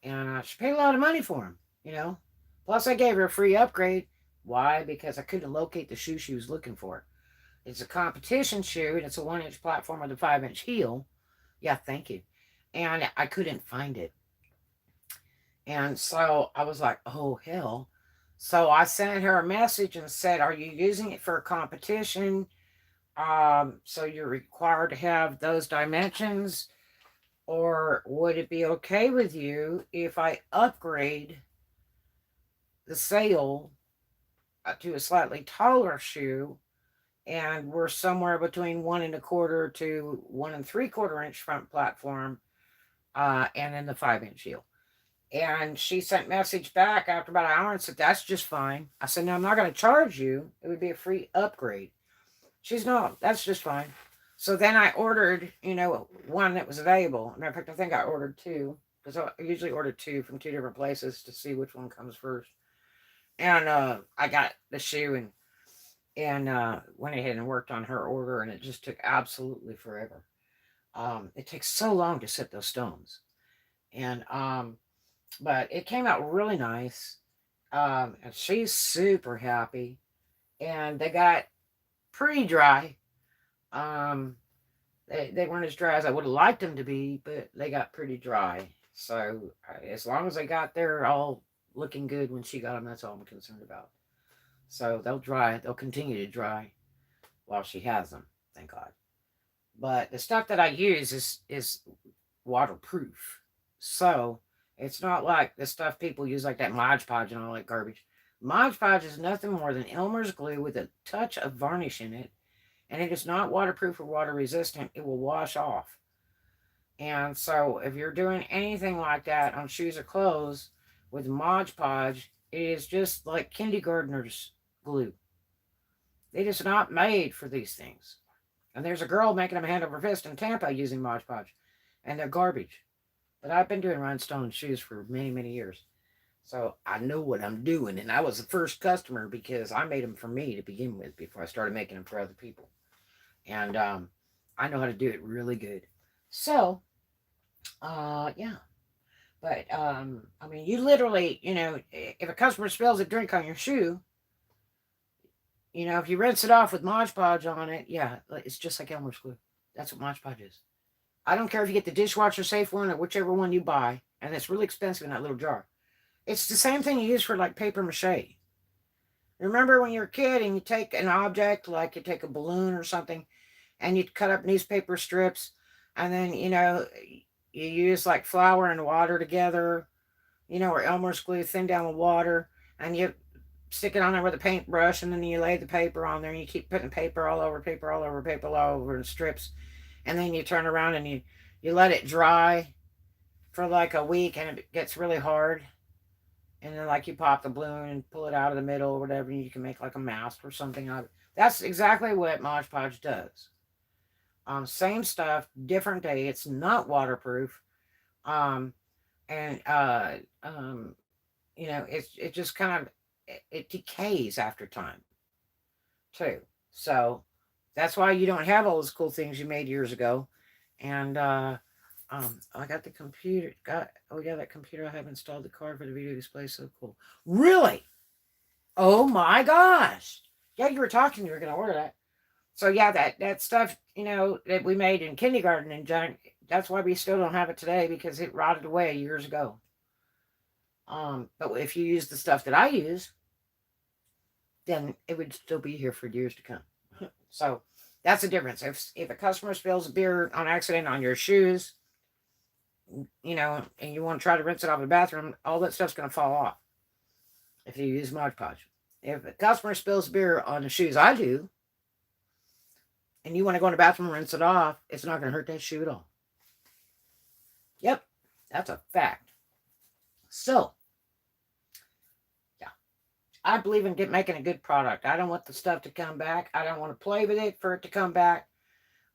And she paid a lot of money for them, Plus, I gave her a free upgrade. Why? Because I couldn't locate the shoe she was looking for. It's a competition shoe, and it's a 1-inch platform with a 5-inch heel. Yeah, thank you. And I couldn't find it. And so I was like, oh, hell. So I sent her a message and said, are you using it for a competition? So you're required to have those dimensions? Or would it be okay with you if I upgrade the sale to a slightly taller shoe? And we're somewhere between 1 1/4 to 1 3/4 inch front platform, and then the 5-inch heel. And she sent message back after about an hour and said, that's just fine. I said, no, I'm not going to charge you. It would be a free upgrade. She's, no, that's just fine. So then I ordered, one that was available. Matter of fact, I think I ordered two, because I usually order two from two different places to see which one comes first. And I got the shoe and went ahead and worked on her order, and it just took absolutely forever. It takes so long to set those stones. And but it came out really nice. And she's super happy. And they got pretty dry. They weren't as dry as I would have liked them to be, but they got pretty dry. So as long as they got there all looking good when she got them, that's all I'm concerned about. So they'll dry. They'll continue to dry while she has them. Thank God. But the stuff that I use is waterproof. So it's not like the stuff people use like that Mod Podge and all that garbage. Mod Podge is nothing more than Elmer's glue with a touch of varnish in it. And it is not waterproof or water resistant. It will wash off. And so if you're doing anything like that on shoes or clothes with Mod Podge, it is just like kindergartner's glue. It is not made for these things. And there's a girl making them hand over fist in Tampa using Mod Podge. And they're garbage. But I've been doing rhinestone shoes for many, many years. So I know what I'm doing. And I was the first customer because I made them for me to begin with before I started making them for other people. And I know how to do it really good. So, yeah. But I mean, you literally, if a customer spills a drink on your shoe, if you rinse it off with Mod Podge on it, yeah, it's just like Elmer's glue. That's what Mod Podge is. I don't care if you get the dishwasher safe one or whichever one you buy, and it's really expensive in that little jar. It's the same thing you use for like paper mache. Remember when you were a kid and you take an object, like you take a balloon or something, and you cut up newspaper strips, and then, you use like flour and water together, or Elmer's glue, thin down with water, and you stick it on there with a paintbrush, and then you lay the paper on there, and you keep putting paper all over, paper all over, paper all over the strips, and then you turn around and you let it dry for like a week, and it gets really hard, and then like you pop the balloon and pull it out of the middle or whatever, and you can make like a mask or something out of it. That's exactly what Mod Podge does. Same stuff, different day. It's not waterproof. Um, and it just kind of it decays after time too. So that's why you don't have all those cool things you made years ago. And I got the computer. Oh yeah, that computer I have installed the card for the video display. So cool. Really? Oh my gosh! Yeah, you were talking. You were gonna order that. So yeah, that stuff that we made in kindergarten and junk. That's why we still don't have it today, because it rotted away years ago. But if you use the stuff that I use, then it would still be here for years to come. So that's the difference. If a customer spills beer on accident on your shoes, and you want to try to rinse it off the bathroom, all that stuff's going to fall off if you use Mod Podge. If a customer spills beer on the shoes I do, and you want to go in the bathroom and rinse it off, it's not going to hurt that shoe at all. Yep, that's a fact. So, yeah, I believe in making a good product. I don't want the stuff to come back. I don't want to play with it for it to come back.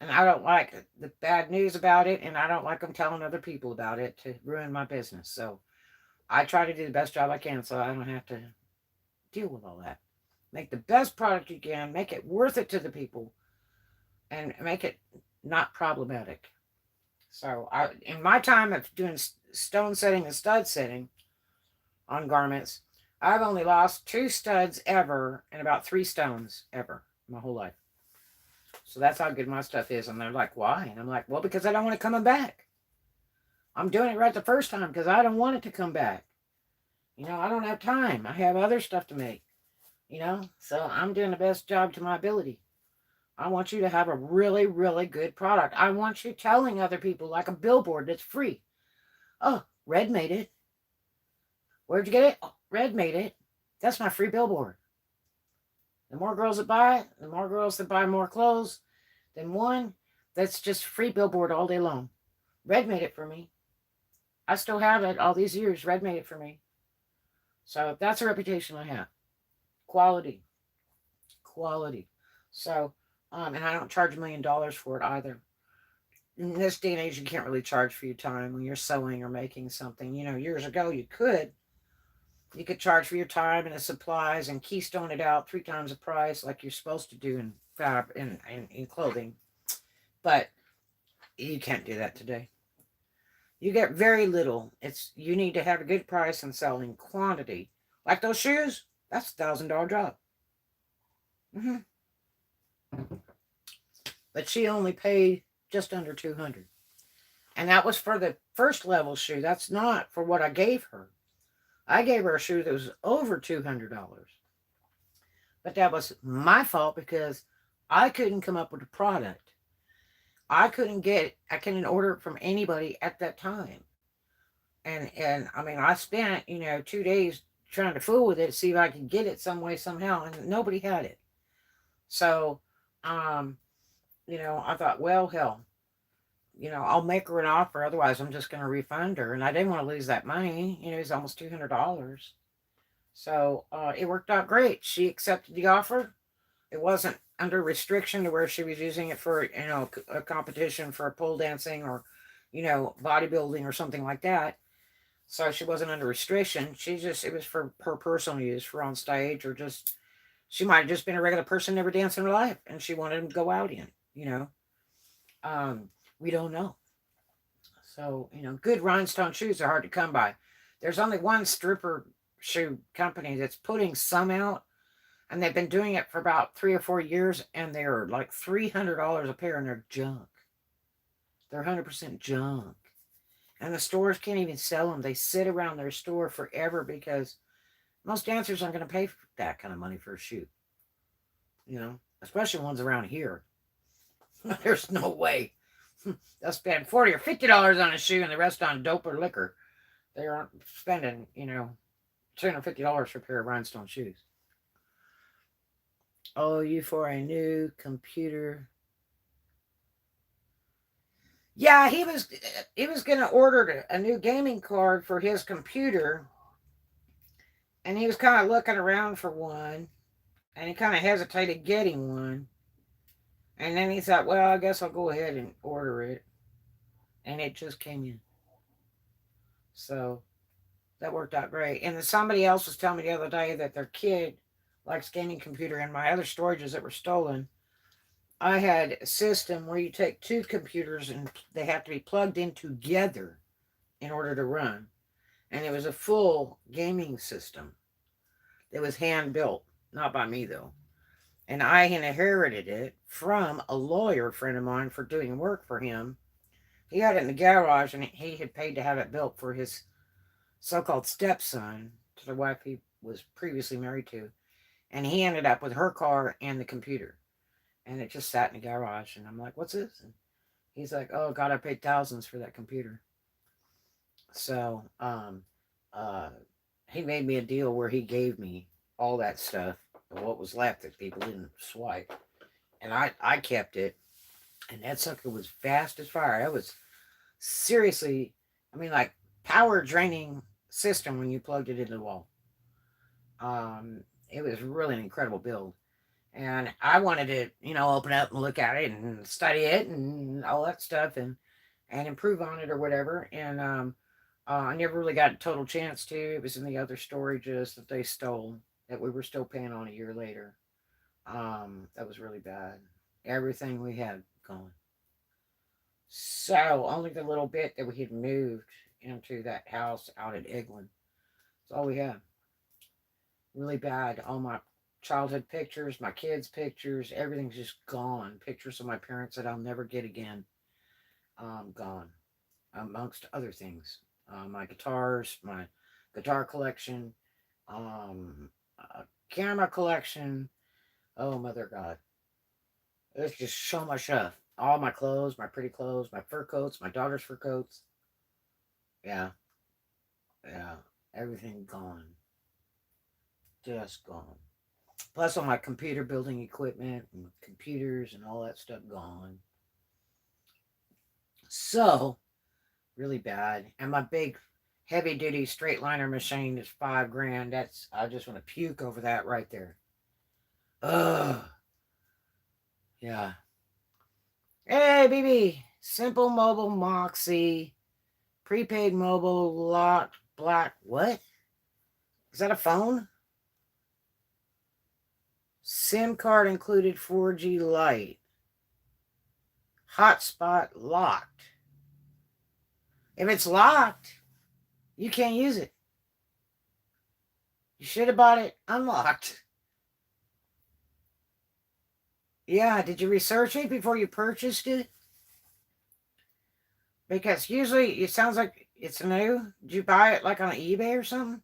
And I don't like the bad news about it, and I don't like them telling other people about it to ruin my business. So I try to do the best job I can so I don't have to deal with all that. Make the best product you can, make it worth it to the people, and make it not problematic. So in my time of doing stone setting and stud setting on garments, I've only lost 2 studs ever and about 3 stones ever my whole life. So that's how good my stuff is. And they're like, why? And I'm like, well, because I don't want it coming back. I'm doing it right the first time because I don't want it to come back. I don't have time. I have other stuff to make. So I'm doing the best job to my ability. I want you to have a really, really good product. I want you telling other people, like a billboard that's free. Oh, Red made it. Where'd you get it? Oh, Red made it. That's my free billboard. The more girls that buy it, the more girls that buy more clothes, then one, that's just free billboard all day long. Red made it for me. I still have it all these years. Red made it for me. So that's a reputation I have. Quality. So, and I don't charge $1 million for it either. In this day and age, you can't really charge for your time when you're sewing or making something. Years ago you could. You could charge for your time and the supplies and keystone it out 3 times the price, like you're supposed to do in fabric in clothing. But you can't do that today. You get very little. You need to have a good price and sell in quantity. Like those shoes, that's a $1,000 job. But she only paid just under $200, and that was for the first level shoe. That's not for what I gave her. I gave her a shoe that was over $200, but that was my fault because I couldn't come up with a product. I couldn't order it from anybody at that time. And I mean, I spent, 2 days trying to fool with it, see if I could get it some way, somehow, and nobody had it. So, I thought, well, hell, I'll make her an offer. Otherwise, I'm just going to refund her. And I didn't want to lose that money. It's almost $200. So it worked out great. She accepted the offer. It wasn't under restriction to where she was using it for, a competition for pole dancing or, bodybuilding or something like that. So she wasn't under restriction. It was for her personal use, for on stage, or just, she might have just been a regular person, never danced in her life, and she wanted to go out in, we don't know. So, good rhinestone shoes are hard to come by. There's only one stripper shoe company that's putting some out, and they've been doing it for about 3 or 4 years, and they're like $300 a pair, and they're junk. They're 100% junk. And the stores can't even sell them. They sit around their store forever because most dancers aren't going to pay for that kind of money for a shoe, especially ones around here. There's no way. They'll spend $40 or $50 on a shoe and the rest on dope or liquor. They aren't spending, $250 for a pair of rhinestone shoes. Oh, you for a new computer. Yeah, he was gonna order a new gaming card for his computer, and he was kind of looking around for one, and he kind of hesitated getting one, and then he thought, well, I guess I'll go ahead and order it, and it just came in. So that worked out great. And then somebody else was telling me the other day that their kid likes gaming computer, and my other storages that were stolen, I had a system where you take two computers and they have to be plugged in together in order to run. And it was a full gaming system. It was hand built, not by me though. And I inherited it from a lawyer friend of mine for doing work for him. He had it in the garage, and he had paid to have it built for his so-called stepson, to the wife he was previously married to. And he ended up with her car and the computer. And it just sat in the garage. And I'm like, what's this? And he's like, oh, God, I paid thousands for that computer. So he made me a deal where he gave me all that stuff, what was left that people didn't swipe. And I kept it. And that sucker was fast as fire. It was seriously, like power draining system when you plugged it into the wall. It was really an incredible build. And I wanted to, open up and look at it and study it and all that stuff and improve on it or whatever. And I never really got a total chance to. It was in the other storages that they stole that we were still paying on a year later. That was really bad. Everything we had gone. So only the little bit that we had moved into that house out at Eglin. That's all we had. Really bad. All my childhood pictures, my kids' pictures, everything's just gone. Pictures of my parents that I'll never get again. Gone. Amongst other things. My guitars, my guitar collection, camera collection. Oh, Mother God. There's just so much stuff. All my clothes, my pretty clothes, my fur coats, my daughter's fur coats. Yeah. Yeah. Everything gone. Just gone. Plus all my computer building equipment and computers and all that stuff gone. So, really bad. And my big heavy duty straight liner machine is $5,000. I just want to puke over that right there. Ugh. Yeah. Hey, BB. Simple Mobile Moxie. Prepaid mobile locked black. What? Is that a phone? SIM card included 4G Lite. Hotspot locked. If it's locked, you can't use it. You should have bought it unlocked. Yeah, did you research it before you purchased it? Because usually it sounds like it's new. Did you buy it like on eBay or something?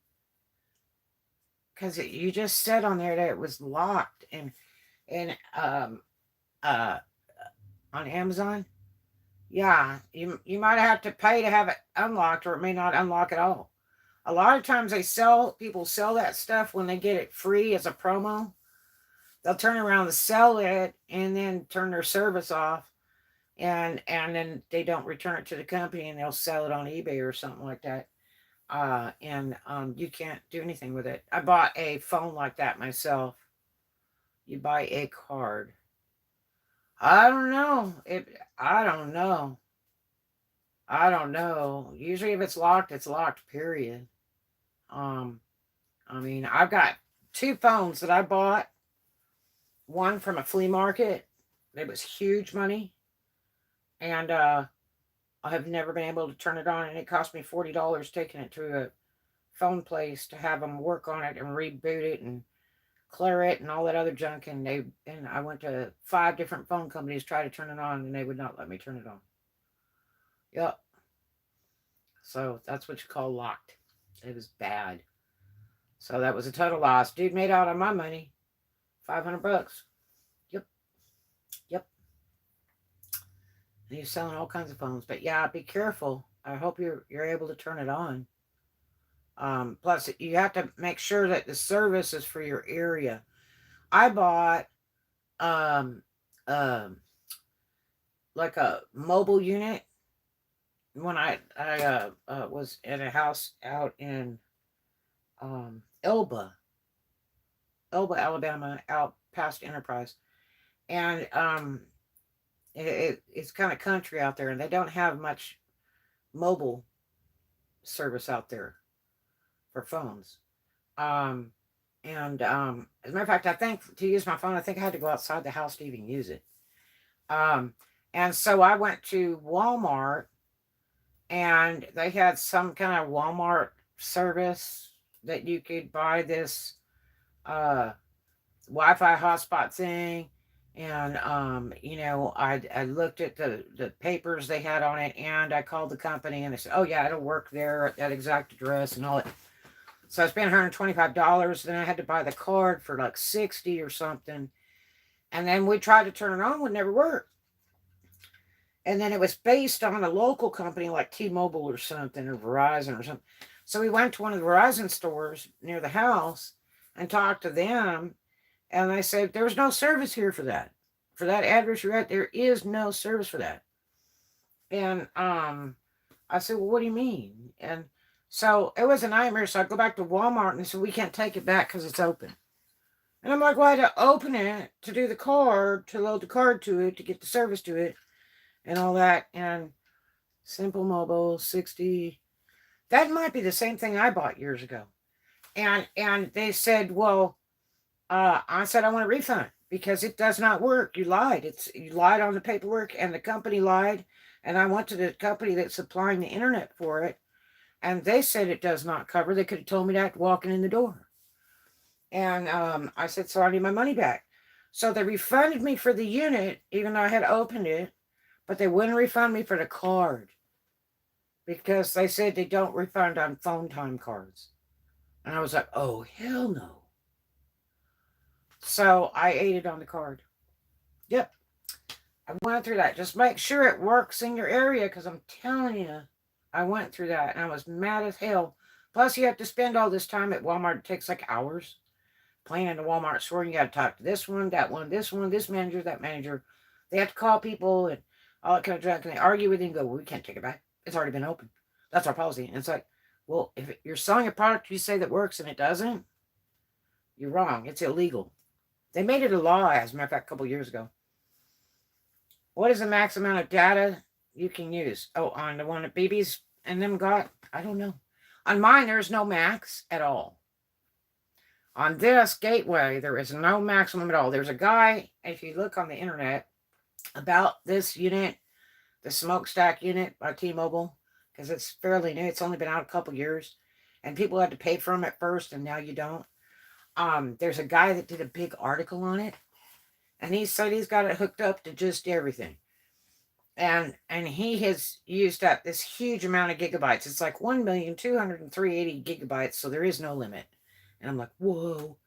Because you just said on there that it was locked and uh on Amazon. Yeah, you might have to pay to have it unlocked, or it may not unlock at all. A lot of times people sell that stuff when they get it free as a promo. They'll turn around and sell it and then turn their service off, and then they don't return it to the company, and they'll sell it on eBay or something like that. And you can't do anything with it. I bought a phone like that myself. You buy a card. I don't know. I don't know. I don't know. Usually if it's locked, period. I've got two phones that I bought. One from a flea market. It was huge money. And I have never been able to turn it on, and it cost me $40 taking it to a phone place to have them work on it and reboot it and clear it and all that other junk. And I went to 5 different phone companies to try to turn it on, and they would not let me turn it on. Yep. So that's what you call locked. It was bad. So that was a total loss. Dude made out on my money, $500. Yep. Yep. And he's selling all kinds of phones. But yeah, be careful. I hope you're able to turn it on. Plus, you have to make sure that the service is for your area. I bought um, um, like a mobile unit when I was in a house out in Elba, Alabama, out past Enterprise, and it's kind of country out there, and they don't have much mobile service out there for phones. Um, and as a matter of fact, I think to use my phone, I think I had to go outside the house to even use it. Um, and so I went to Walmart, and they had some kind of Walmart service that you could buy this uh, Wi-Fi hotspot thing. And I looked at the papers they had on it, and I called the company, and they said, "Oh yeah, it'll work there at that exact address and all that." So I spent $125. Then I had to buy the card for like 60 or something. And then we tried to turn it on, would never work. And then it was based on a local company like T-Mobile or something, or Verizon or something. So we went to one of the Verizon stores near the house and talked to them. And they said, "There's no service here for that. For that address you're at, there is no service for that." And I said, "Well, what do you mean?" And so it was a nightmare. So I go back to Walmart, and they said, "We can't take it back because it's open." And I'm like, "Well, I had to open it to do the card, to load the card to it, to get the service to it, and all that." And Simple Mobile 60, that might be the same thing I bought years ago. And they said, "Well," I said, "I want a refund because it does not work. You lied. You lied on the paperwork, and the company lied. And I went to the company that's supplying the internet for it, and they said it does not cover. They could have told me that walking in the door." And I said, "So I need my money back." So they refunded me for the unit, even though I had opened it, but they wouldn't refund me for the card because they said they don't refund on phone time cards. And I was like, "Oh, hell no." So I ate it on the card. Yep. I went through that. Just make sure it works in your area, because I'm telling you, I went through that and I was mad as hell. Plus, you have to spend all this time at Walmart. It takes like hours playing in the Walmart store. And you got to talk to this one, that one, this manager, that manager. They have to call people and all that kind of junk. And they argue with you and go, "Well, we can't take it back. It's already been opened. That's our policy." And it's like, well, if you're selling a product you say that works and it doesn't, you're wrong. It's illegal. They made it a law, as a matter of fact, a couple years ago. What is the max amount of data you can use? Oh, on the one that BB's and them got? I don't know. On mine, there's no max at all. On this gateway, there is no maximum at all. There's a guy, if you look on the internet, about this unit, the smokestack unit by T-Mobile, because it's fairly new. It's only been out a couple years, and people had to pay for them at first, and now you don't. There's a guy that did a big article on it, and he said he's got it hooked up to just everything. And he has used up this huge amount of gigabytes. It's like 1,203,080 gigabytes, so there is no limit. And I'm like, whoa.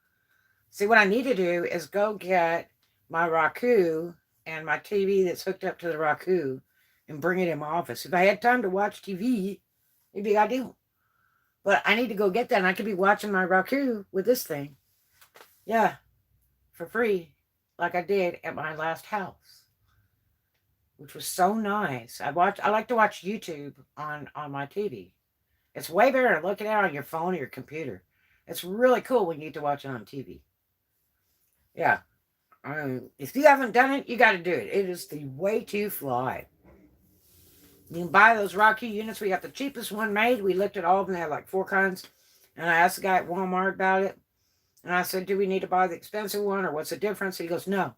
See, what I need to do is go get my Roku and my TV that's hooked up to the Roku and bring it in my office. If I had time to watch TV, it'd be ideal. But I need to go get that, and I could be watching my Roku with this thing. Yeah, for free, like I did at my last house, which was so nice. I like to watch YouTube on my TV. It's way better than looking at it on your phone or your computer. It's really cool when you get to watch it on TV. Yeah. If you haven't done it, you got to do it. It is the way to fly. You can buy those Roku units. We got the cheapest one made. We looked at all of them. They had like 4 kinds. And I asked the guy at Walmart about it. And I said, "Do we need to buy the expensive one, or what's the difference?" He goes, "No.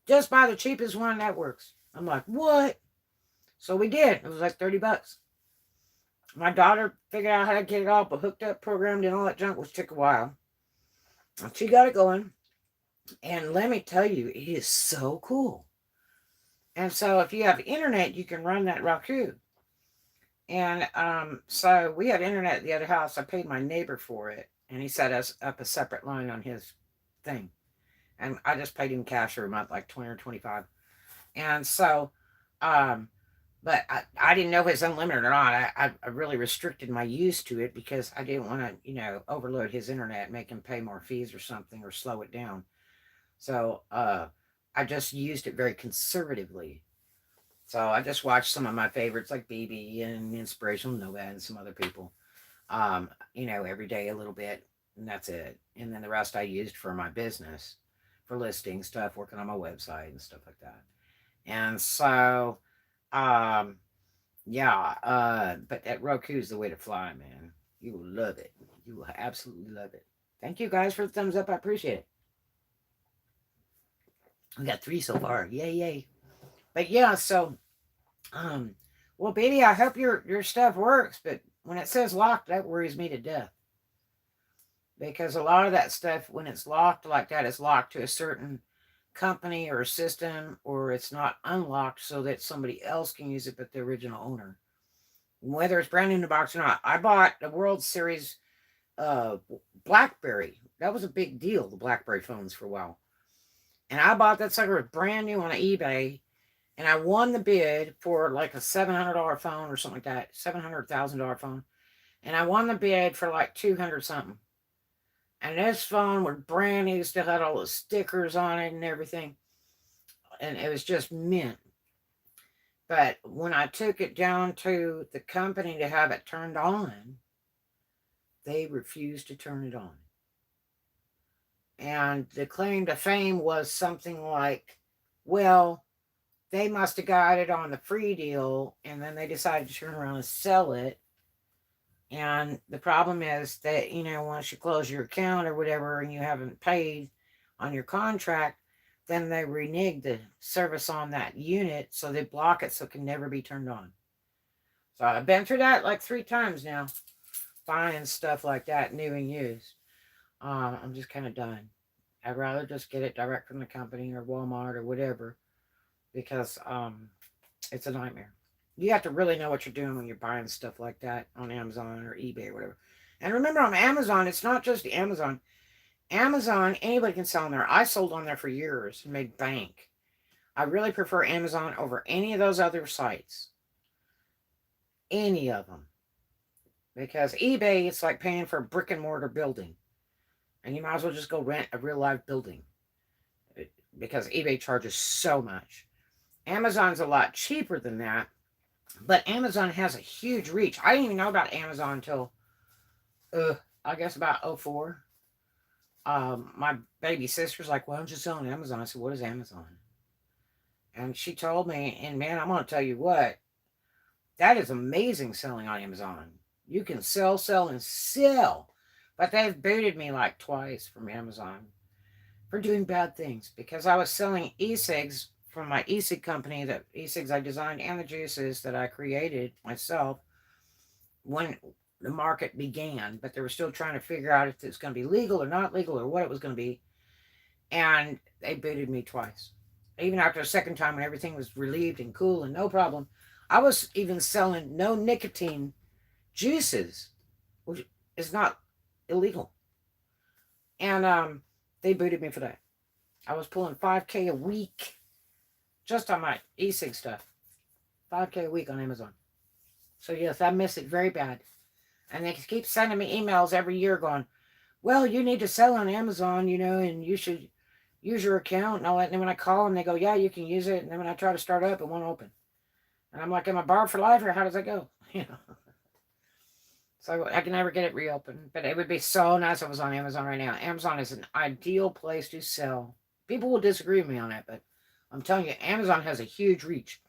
Just buy the cheapest one. That works." I'm like, "What?" So we did. It was like $30. My daughter figured out how to get it all hooked up, programmed, and all that junk, which took a while. And she got it going. And let me tell you, it is so cool. And so if you have internet, you can run that Roku. And so we had internet at the other house. I paid my neighbor for it, and he set us up a separate line on his thing. And I just paid him cash every month, like 20 or 25. And so, um, but I didn't know if it's unlimited or not. I really restricted my use to it because I didn't want to, overload his internet, make him pay more fees or something, or slow it down. So I just used it very conservatively. So I just watched some of my favorites like BB and Inspirational Nomad and some other people. Every day a little bit, and that's it. And then the rest I used for my business, for listing stuff, working on my website and stuff like that. And so, um, yeah, but that Roku is the way to fly, man. You will love it. You will absolutely love it. Thank you guys for the thumbs up. I appreciate it. We got 3 so far. Yay, yay. But yeah, so well, baby, I hope your stuff works, but when it says locked, that worries me to death. Because a lot of that stuff, when it's locked like that, is locked to a certain company or system, or it's not unlocked so that somebody else can use it but the original owner. Whether it's brand new in the box or not. I bought the World Series BlackBerry. That was a big deal, the BlackBerry phones, for a while. And I bought that sucker brand new on eBay, and I won the bid for like a $700 phone or something like that, $700,000 phone. And I won the bid for like 200 something. And this phone was brand new, still had all the stickers on it and everything. And it was just mint. But when I took it down to the company to have it turned on, they refused to turn it on. And the claim to fame was something like, well, they must have got it on the free deal, and then they decided to turn around and sell it. And the problem is that, once you close your account or whatever and you haven't paid on your contract, then they renege the service on that unit, so they block it so it can never be turned on. So I've been through that like 3 times now, buying stuff like that, new and used. I'm just kind of done. I'd rather just get it direct from the company or Walmart or whatever, because it's a nightmare. You have to really know what you're doing when you're buying stuff like that on Amazon or eBay or whatever. And remember, on Amazon, it's not just the Amazon. Amazon, anybody can sell on there. I sold on there for years and made bank. I really prefer Amazon over any of those other sites. Any of them. Because eBay, it's like paying for a brick and mortar building. And you might as well just go rent a real live building. Because eBay charges so much. Amazon's a lot cheaper than that. But Amazon has a huge reach. I didn't even know about Amazon until, I guess about 2004. My baby sister's like, why don't you sell on Amazon? I said, what is Amazon? And she told me, and man, I'm going to tell you what, that is amazing selling on Amazon. You can sell, and sell. But they've booted me like twice from Amazon for doing bad things, because I was selling e-cigs from my e-cig company, the e-cigs I designed and the juices that I created myself when the market began, but they were still trying to figure out if it's going to be legal or not legal or what it was going to be. And they booted me twice. Even after the second time, when everything was relieved and cool and no problem, I was even selling no nicotine juices, which is not illegal. And they booted me for that. I was pulling $5,000 a week just on my e-cig stuff. $5,000 a week on Amazon. So yes, I miss it very bad. And they keep sending me emails every year going, well, you need to sell on Amazon, and you should use your account and all that. And then when I call them, they go, yeah, you can use it. And then when I try to start up, it won't open. And I'm like, am I barred for life, or how does that go? So I can never get it reopened. But it would be so nice if it was on Amazon right now. Amazon is an ideal place to sell. People will disagree with me on that, but I'm telling you, Amazon has a huge reach.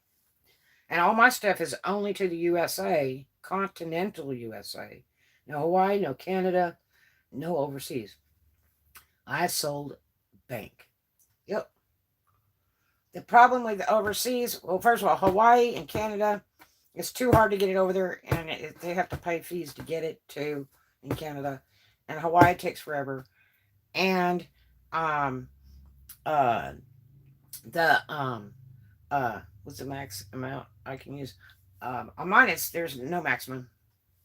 And all my stuff is only to the USA, continental USA. No Hawaii, no Canada, no overseas. I sold bank. Yep. The problem with overseas, well, first of all, Hawaii and Canada, it's too hard to get it over there, and they have to pay fees to get it to in Canada, and Hawaii takes forever. And um, uh, the what's the max amount I can use? On mine, there's no maximum.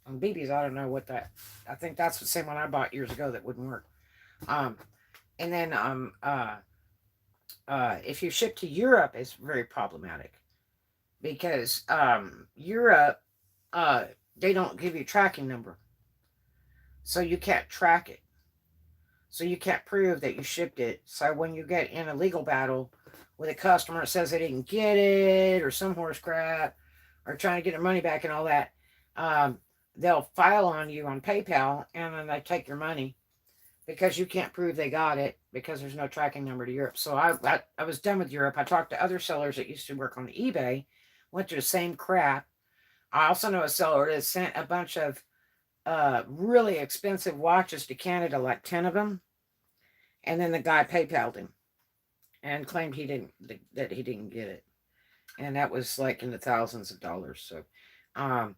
On BB's, I don't know what that. I think that's the same one I bought years ago that wouldn't work. Um, and then if you ship to Europe, it's very problematic because Europe, uh, they don't give you a tracking number, so you can't track it. So you can't prove that you shipped it. So when you get in a legal battle with a customer that says they didn't get it or some horse crap or trying to get their money back and all that, um, they'll file on you on PayPal and then they take your money because you can't prove they got it because there's no tracking number to Europe. So I was done with Europe. I talked to other sellers that used to work on eBay, went through the same crap. I also know a seller that sent a bunch of really expensive watches to Canada, like 10 of them. And then the guy PayPal'd him and claimed that he didn't get it. And that was like in the thousands of dollars. So um,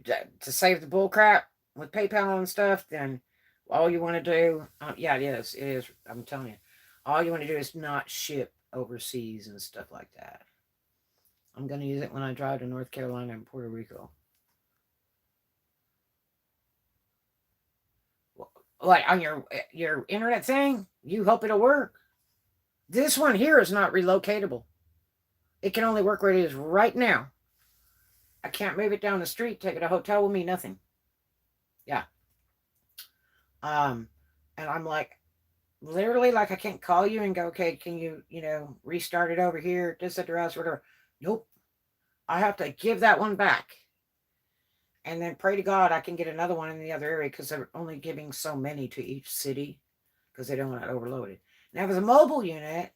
to save the bull crap with PayPal and stuff, then all you want to do, yeah, it is. I'm telling you, all you want to do is not ship overseas and stuff like that. I'm going to use it when I drive to North Carolina and Puerto Rico. Like on your internet thing, you hope it'll work. This one here is not relocatable. It can only work where it is right now. I can't move it down the street, take it to a hotel with me, nothing. Yeah. And I'm like, literally, like I can't call you and go, okay, can you, restart it over here, this address, whatever. Nope. I have to give that one back. And then pray to God I can get another one in the other area because they're only giving so many to each city because they don't want it overloaded. Now, if it's a mobile unit,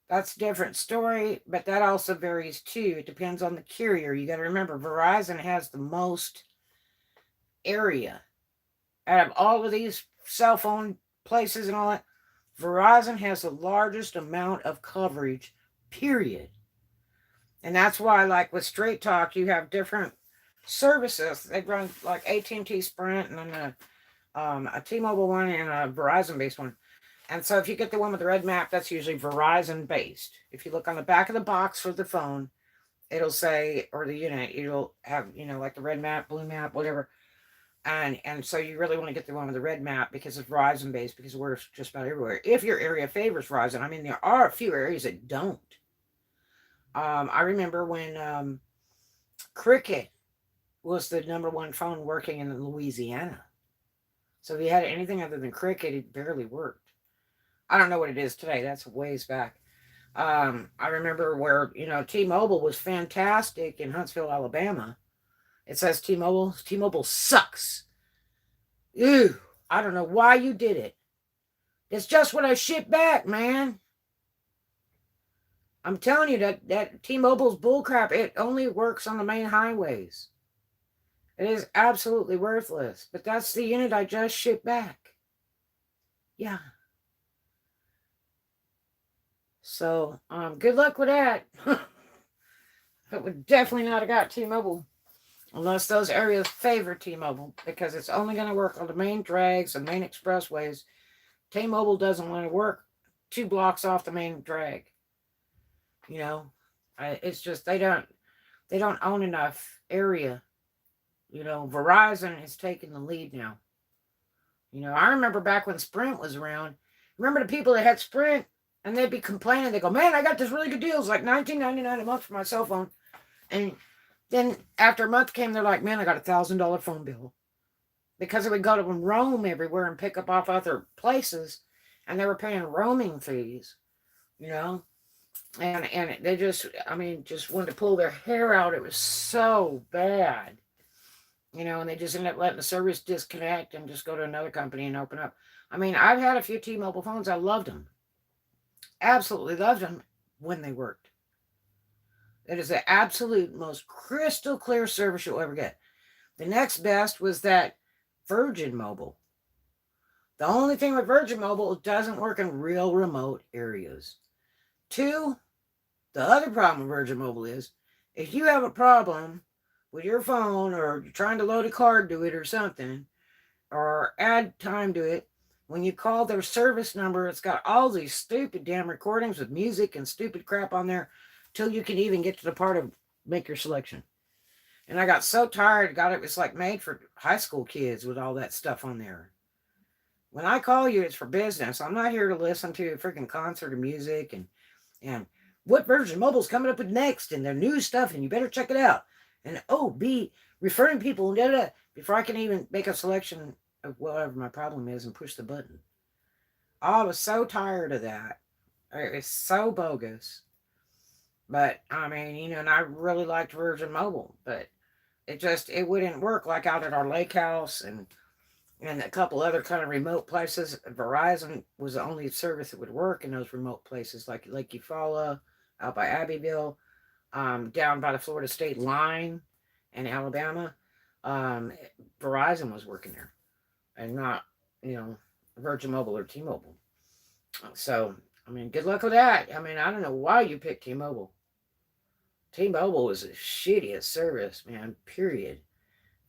that's a different story, but that also varies too. It depends on the carrier. You got to remember, Verizon has the most area. Out of all of these cell phone places and all that, Verizon has the largest amount of coverage, period. And that's why, like with Straight Talk, you have different services. They run like AT&T, Sprint, and then a T-Mobile one and a Verizon-based one. And so if you get the one with the red map, that's usually Verizon-based. If you look on the back of the box for the phone, it'll say, or the unit, it'll have, like the red map, blue map, whatever. And so you really want to get the one with the red map because it's Verizon-based, because it works just about everywhere. If your area favors Verizon, I mean, there are a few areas that don't. I remember when Cricket was the number one phone working in Louisiana. So if you had anything other than Cricket, it barely worked. I don't know what it is today. That's ways back. I remember where, T-Mobile was fantastic in Huntsville, Alabama. It says T-Mobile. T-Mobile sucks. Ew. I don't know why you did it. It's just what I shipped back, man. I'm telling you that T-Mobile's bullcrap. It only works on the main highways. It is absolutely worthless. But that's the unit I just shipped back. Yeah. So, good luck with that. It would definitely not have got T-Mobile. Unless those areas favor T-Mobile. Because it's only going to work on the main drags and main expressways. T-Mobile doesn't want to work 2 blocks off the main drag. It's just they don't own enough area. Verizon is taking the lead now. I remember back when Sprint was around. Remember the people that had Sprint, and they'd be complaining. They go, "Man, I got this really good deal. It's like $19.99 a month for my cell phone." And then after a month came, they're like, "Man, I got $1,000 phone bill," because it would go to roam everywhere and pick up off other places, and they were paying roaming fees. And they just wanted to pull their hair out. It was so bad. And they just ended up letting the service disconnect and just go to another company and open up. I mean, I've had a few T-Mobile phones. I loved them. Absolutely loved them when they worked. It is the absolute most crystal clear service you'll ever get. The next best was that Virgin Mobile. The only thing with Virgin Mobile, it doesn't work in real remote areas. 2, The other problem with Virgin Mobile is if you have a problem with your phone or you're trying to load a card to it or something, or add time to it, when you call their service number, it's got all these stupid damn recordings with music and stupid crap on there till you can even get to the part of make your selection. And I got so tired, got it was like made for high school kids with all that stuff on there. When I call you, it's for business. I'm not here to listen to a freaking concert of music and what Virgin Mobile's coming up with next and their new stuff, and you better check it out. And be referring people before I can even make a selection of whatever my problem is and push the button. I was so tired of that. It was so bogus. But I mean, and I really liked Virgin Mobile, but it wouldn't work like out at our lake house and a couple other kind of remote places. Verizon was the only service that would work in those remote places, like Lake Eufaula, out by Abbeville, down by the Florida State line in Alabama. Verizon was working there, and not Virgin Mobile or T-Mobile. So I mean, good luck with that. I mean, I don't know why you picked T-Mobile. T-Mobile is the shittiest service, man. Period.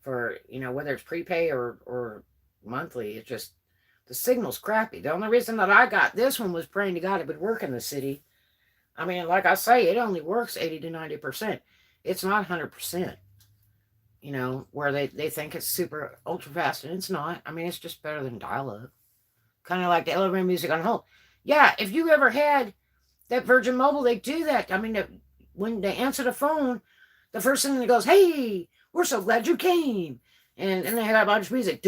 For whether it's prepay or monthly, it's just the signal's crappy. The only reason that I got this one was praying to God it would work in the city. I mean, like I say, it only works 80 to 90%. It's not 100%. Where they think it's super ultra fast, and it's not. I mean, it's just better than dial-up. Kind of like the elevator music on hold. Yeah, if you ever had that Virgin Mobile, they do that. I mean, when they answer the phone, the first thing that goes, "Hey, we're so glad you came." And they have a bunch of music,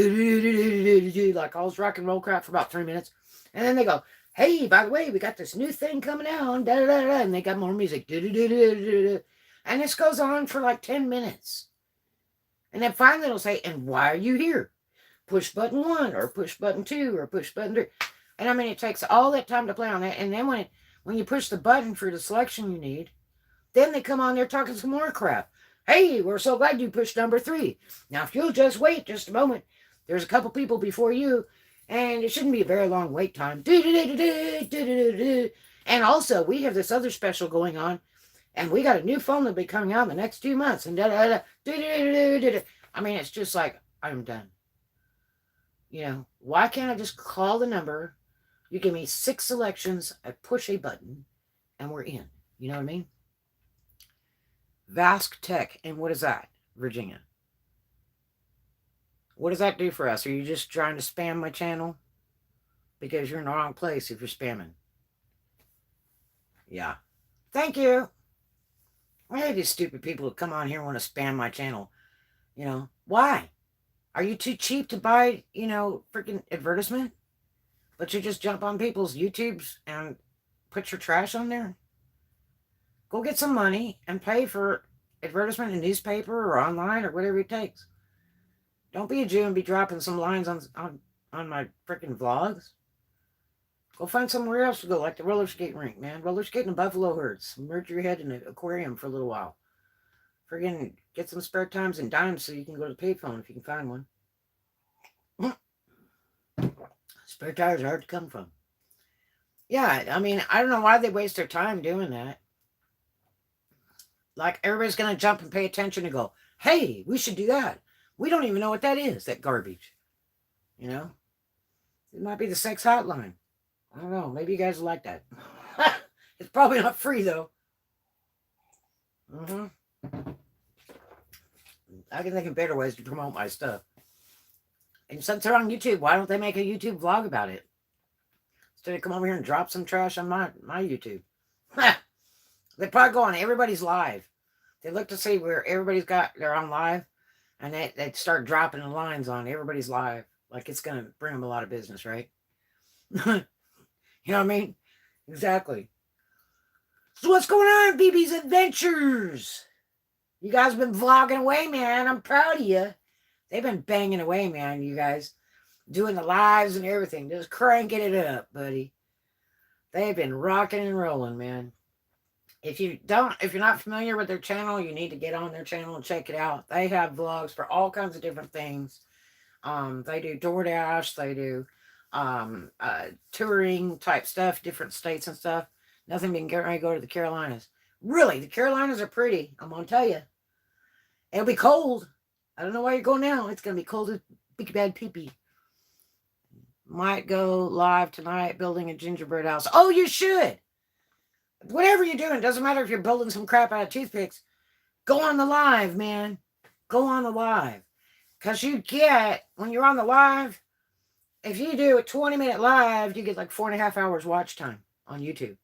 like all this rock and roll crap for about 3 minutes. And then they go, "Hey, by the way, we got this new thing coming out," and they got more music, and this goes on for like 10 minutes. And then finally it'll say, "And why are you here? Push button 1 or push button 2 or push button 3. And I mean, it takes all that time to play on that. And then when you push the button for the selection you need, then they come on there talking some more crap. "Hey, we're so glad you pushed number 3. Now, if you'll just wait just a moment, there's a couple people before you, and it shouldn't be a very long wait time. And also, we have this other special going on, and we got a new phone that'll be coming out in the next 2 months." And I mean, it's just like, I'm done. Why can't I just call the number? You give me 6 selections, I push a button, and we're in. You know what I mean? Vask Tech, and what is that, Virginia? What does that do for us? Are you just trying to spam my channel? Because you're in the wrong place if you're spamming. Yeah. Thank you. I hate these stupid people who come on here and want to spam my channel. Why? Are you too cheap to buy, freaking advertisement? But you just jump on people's YouTubes and put your trash on there? Go get some money and pay for advertisement in newspaper or online or whatever it takes. Don't be a Jew and be dropping some lines on my freaking vlogs. Go find somewhere else to go, like the roller skate rink, man. Roller skating in Buffalo Herds. Submerge your head in an aquarium for a little while. Friggin' get some spare times and dimes so you can go to the payphone if you can find one. Spare tires are hard to come from. Yeah, I mean, I don't know why they waste their time doing that. Like, everybody's going to jump and pay attention and go, "Hey, we should do that." We don't even know what that is, that garbage. It might be the sex hotline. I don't know. Maybe you guys like that. It's probably not free, though. I can think of better ways to promote my stuff. And since they're on YouTube, why don't they make a YouTube vlog about it? Instead of come over here and drop some trash on my YouTube. They probably go on everybody's live. They look to see where they're on live, and they start dropping the lines on everybody's live. Like it's going to bring them a lot of business, right? You know what I mean? Exactly. So what's going on, BB's Adventures? You guys been vlogging away, man. I'm proud of you. They've been banging away, man, you guys. Doing the lives and everything. Just cranking it up, buddy. They've been rocking and rolling, man. If you're not familiar with their channel, you need to get on their channel and check it out. They have vlogs for all kinds of different things. They do DoorDash. They do touring type stuff, different states and stuff. Nothing being getting ready to go to the Carolinas. Really, the Carolinas are pretty. I'm gonna tell you. It'll be cold. I don't know why you're going now. It's gonna be cold as big bad pee. Might go live tonight building a gingerbread house. Oh, you should. Whatever you're doing, doesn't matter if you're building some crap out of toothpicks. Go on the live, man. Go on the live. Because you get, when you're on the live, if you do a 20-minute live, you get like 4.5 hours watch time on YouTube.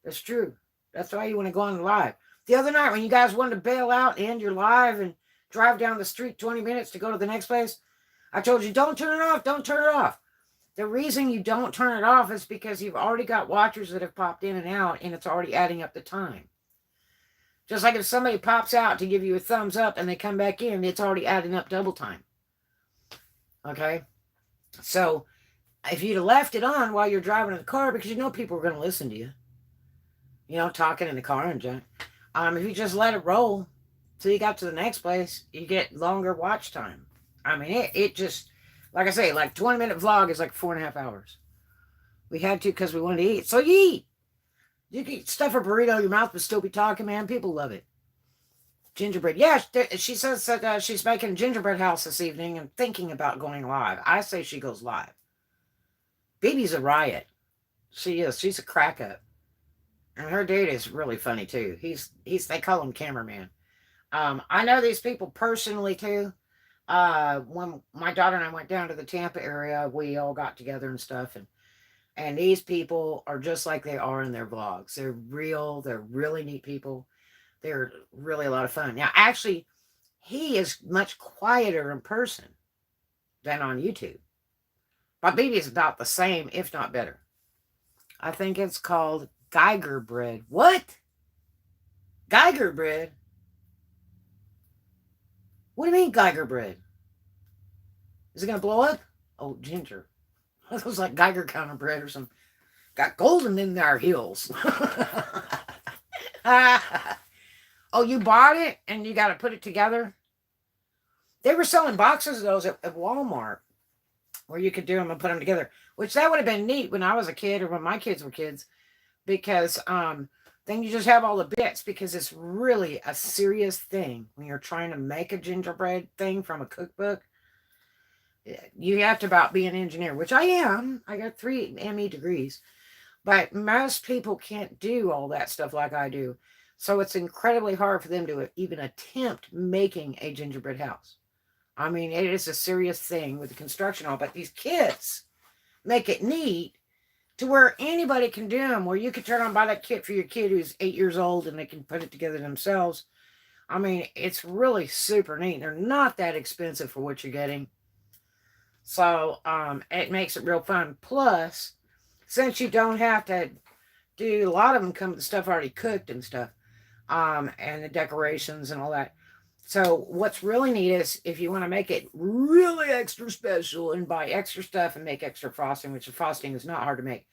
That's true. That's why you want to go on the live. The other night, when you guys wanted to bail out and end your live and drive down the street 20 minutes to go to the next place, I told you, don't turn it off. Don't turn it off. The reason you don't turn it off is because you've already got watchers that have popped in and out, and it's already adding up the time. Just like if somebody pops out to give you a thumbs up and they come back in, it's already adding up double time. Okay? So, if you'd have left it on while you're driving in the car, because you know people are going to listen to you, talking in the car and junk. If you just let it roll till you got to the next place, you get longer watch time. I mean, it just, like I say, like 20-minute vlog is like 4.5 hours. We had to because we wanted to eat. So you eat. You can stuff a burrito in your mouth but still be talking, man. People love it. Gingerbread. Yeah, she says that she's making a gingerbread house this evening and thinking about going live. I say she goes live. Baby's a riot. She is. She's a crack up. And her dude is really funny too. He's they call him cameraman. I know these people personally too. When my daughter and I went down to the Tampa area, we all got together and stuff, and these people are just like they are in their vlogs. They're real. They're really neat people. They're really a lot of fun. Now, actually, he is much quieter in person than on YouTube. But baby is about the same, if not better. I think it's called Geiger bread. What? Geiger bread? What do you mean Geiger bread? Is it going to blow up? Oh, ginger. It was like Geiger counter bread or something. Got golden in their heels. Oh, you bought it and you got to put it together? They were selling boxes of those at Walmart where you could do them and put them together, which that would have been neat when I was a kid or when my kids were kids, because then you just have all the bits, because it's really a serious thing when you're trying to make a gingerbread thing from a cookbook. You have to about be an engineer, which I am. I got 3 ME degrees, but most people can't do all that stuff like I do. So it's incredibly hard for them to even attempt making a gingerbread house. I mean, it is a serious thing with the construction all, but these kids make it neat to where anybody can do them, where you can turn on buy that kit for your kid who's 8 years old and they can put it together themselves. I mean, it's really super neat. They're not that expensive for what you're getting. So it makes it real fun. Plus, since you don't have to do, a lot of them come with the stuff already cooked and stuff, and the decorations and all that. So what's really neat is if you want to make it really extra special and buy extra stuff and make extra frosting, which the frosting is not hard to make,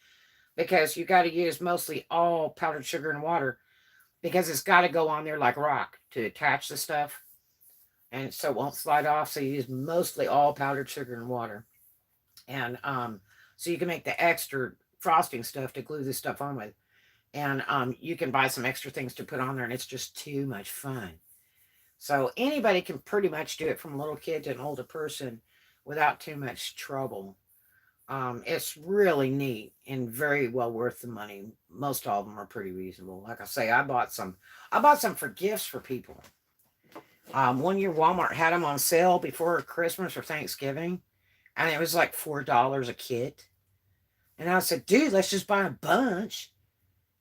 because you got to use mostly all powdered sugar and water, because it's got to go on there like rock to attach the stuff, and so it won't slide off. So you use mostly all powdered sugar and water, and so you can make the extra frosting stuff to glue this stuff on with, and you can buy some extra things to put on there, and it's just too much fun. So anybody can pretty much do it, from a little kid to an older person, without too much trouble. It's really neat and very well worth the money. Most of them are pretty reasonable. Like I say, I bought some for gifts for people. One year Walmart had them on sale before Christmas or Thanksgiving, and it was like $4 a kit. And I said, dude, let's just buy a bunch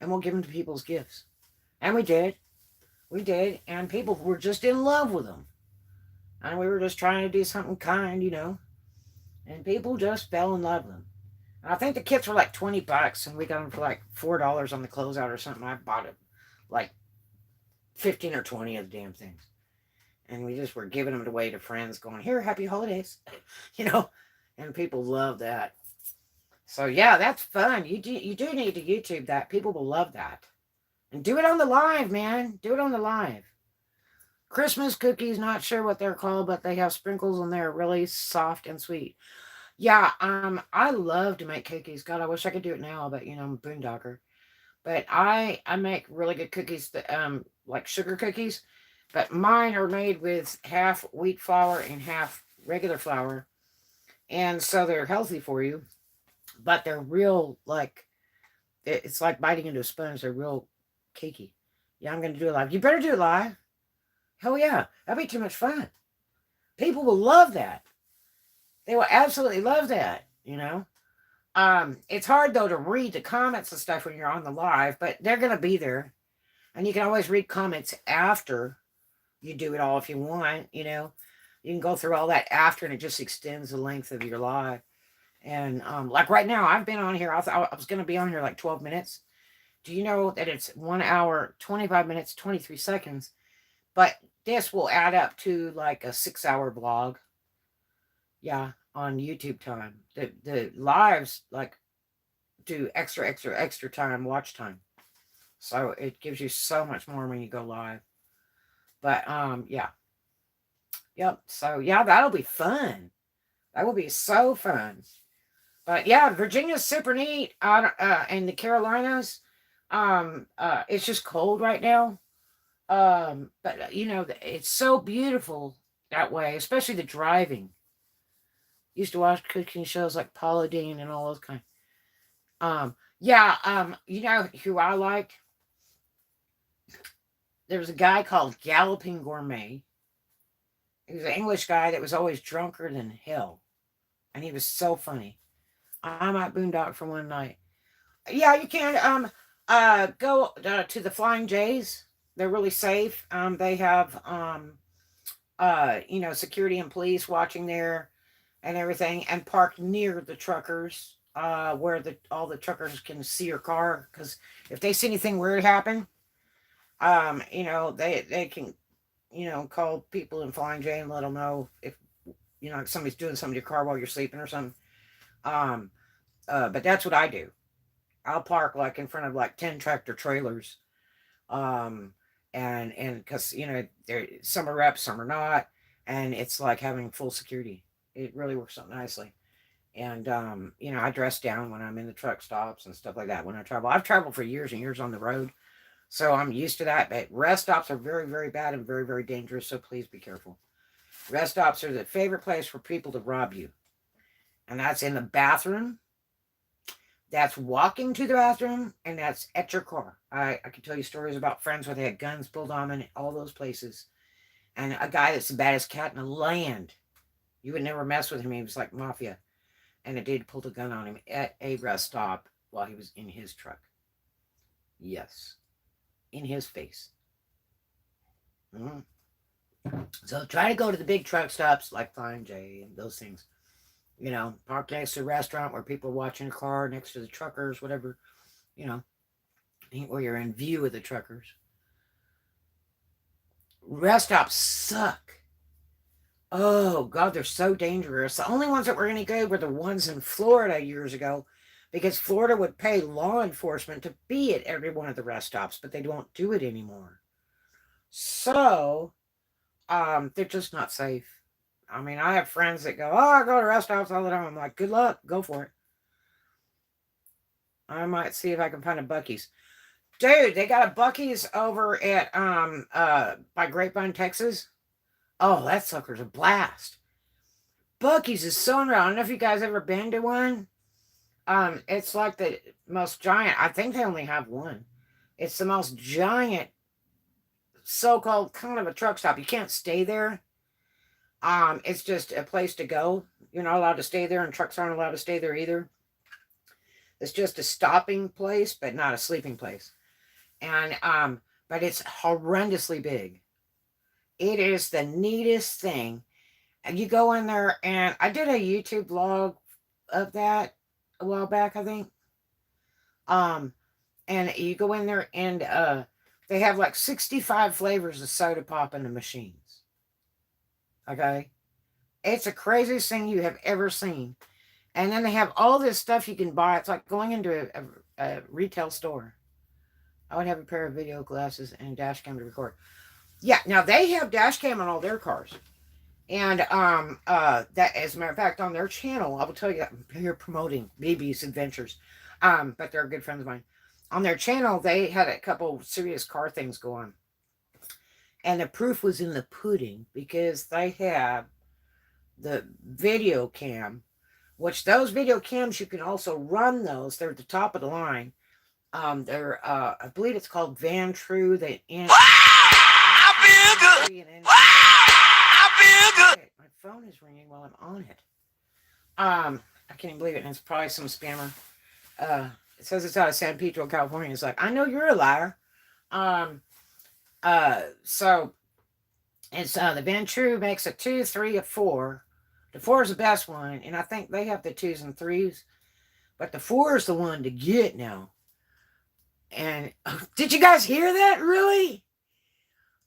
and we'll give them to people as gifts. And we did. We did, and people were just in love with them. And we were just trying to do something kind, and people just fell in love with them. And I think the kits were like $20, and we got them for like $4 on the closeout or something. I bought it like 15 or 20 of the damn things. And we just were giving them away to friends, going, here, happy holidays, and people love that. So yeah, that's fun. You do need to YouTube that. People will love that. And do it on the live, man. Do it on the live. Christmas cookies, not sure what they're called, but they have sprinkles and they're really soft and sweet. Yeah, I love to make cookies. God, I wish I could do it now, but I'm a boondocker. But I make really good cookies that like sugar cookies, but mine are made with half wheat flour and half regular flour, and so they're healthy for you, but they're real like it's like biting into a sponge. They're real cakey. Yeah, I'm gonna do it live. You better do it live. Hell yeah, that'd be too much fun. People will love that. They will absolutely love that. It's hard though to read the comments and stuff when you're on the live, but they're gonna be there, and you can always read comments after you do it all if you want. You can go through all that after, and it just extends the length of your live. And like right now, I've been on here. I was gonna be on here like 12 minutes. Do you know that it's 1 hour, 25 minutes, 23 seconds? But this will add up to like a 6 hour vlog. Yeah, on YouTube time. The lives like do extra time, watch time. So it gives you so much more when you go live. But yeah. Yep. So yeah, that'll be fun. That will be so fun. But yeah, Virginia's super neat. And the Carolinas, it's just cold right now. But it's so beautiful that way, especially the driving. Used to watch cooking shows like Paula Deen and all those kind. Yeah. You know who I liked? There was a guy called Galloping Gourmet. He was an English guy that was always drunker than hell, and he was so funny. I might boondock for one night. Yeah, you can go to the Flying J's. They're really safe. They have security and police watching there and everything, and park near the truckers where all the truckers can see your car, because if they see anything weird happen, they can call people in Flying J and let them know if if somebody's doing something to your car while you're sleeping or something. um but that's what I do. I'll park like in front of like 10 tractor trailers. um and because there some are reps, some are not, and it's like having full security. It really works out nicely. And I dress down when I'm in the truck stops and stuff like that when I travel. I've traveled for years and years on the road, so I'm used to that. But rest stops are very, very bad and very, very dangerous, so please be careful. Rest stops are the favorite place for people to rob you, and that's in the bathroom, that's walking to the bathroom, and that's at your car. I can tell you stories about friends where they had guns pulled on them in all those places. And a guy that's the baddest cat in the land, you would never mess with him. He was like mafia. And a dude pulled a gun on him at a rest stop while he was in his truck. Yes, in his face. Mm. So try to go to the big truck stops like Flying J and those things. Park next to a restaurant where people are watching a car, next to the truckers, whatever, where you're in view of the truckers. Rest stops suck. Oh, God, they're so dangerous. The only ones that were any good were the ones in Florida years ago, because Florida would pay law enforcement to be at every one of the rest stops, but they don't do it anymore. So, they're just not safe. I mean, I have friends that go, oh, I go to rest stops all the time. I'm like, good luck. Go for it. I might see if I can find a Buc-ee's. Dude, they got a Buc-ee's over at by Grapevine, Texas. Oh, that sucker's a blast. Buc-ee's is so unreal. I don't know if you guys ever been to one. It's like the most giant. I think they only have one. It's the most giant, so-called kind of a truck stop. You can't stay there. It's just a place to go. You're not allowed to stay there, and trucks aren't allowed to stay there either. It's just a stopping place, but not a sleeping place. And but it's horrendously big. It is the neatest thing. And you go in there, and I did a YouTube vlog of that a while back, I think. And you go in there, and they have like 65 flavors of soda pop in the machines. Okay? It's the craziest thing you have ever seen. And then they have all this stuff you can buy. It's like going into a retail store. I would have a pair of video glasses and a dash cam to record. Yeah, now they have dash cam on all their cars. And that, as a matter of fact, on their channel, I will tell you, here promoting BB's adventures. But they're good friends of mine. on their channel, they had a couple serious car things going. And the proof was in the pudding, because they have the video cam, which those video cams, you can also run those. They're at the top of the line. They're, I believe it's called Van True. They I feel good. I feel good. My phone is ringing while I'm on it. I can't even believe it. And it's probably some spammer. It says it's out of San Pedro, California. It's like, I know you're a liar. So it's the Van True makes a 2, 3, a 4. The 4 is the best one, and I think they have the 2s and 3s, but the 4 is the one to get now. And did you guys hear that? Really?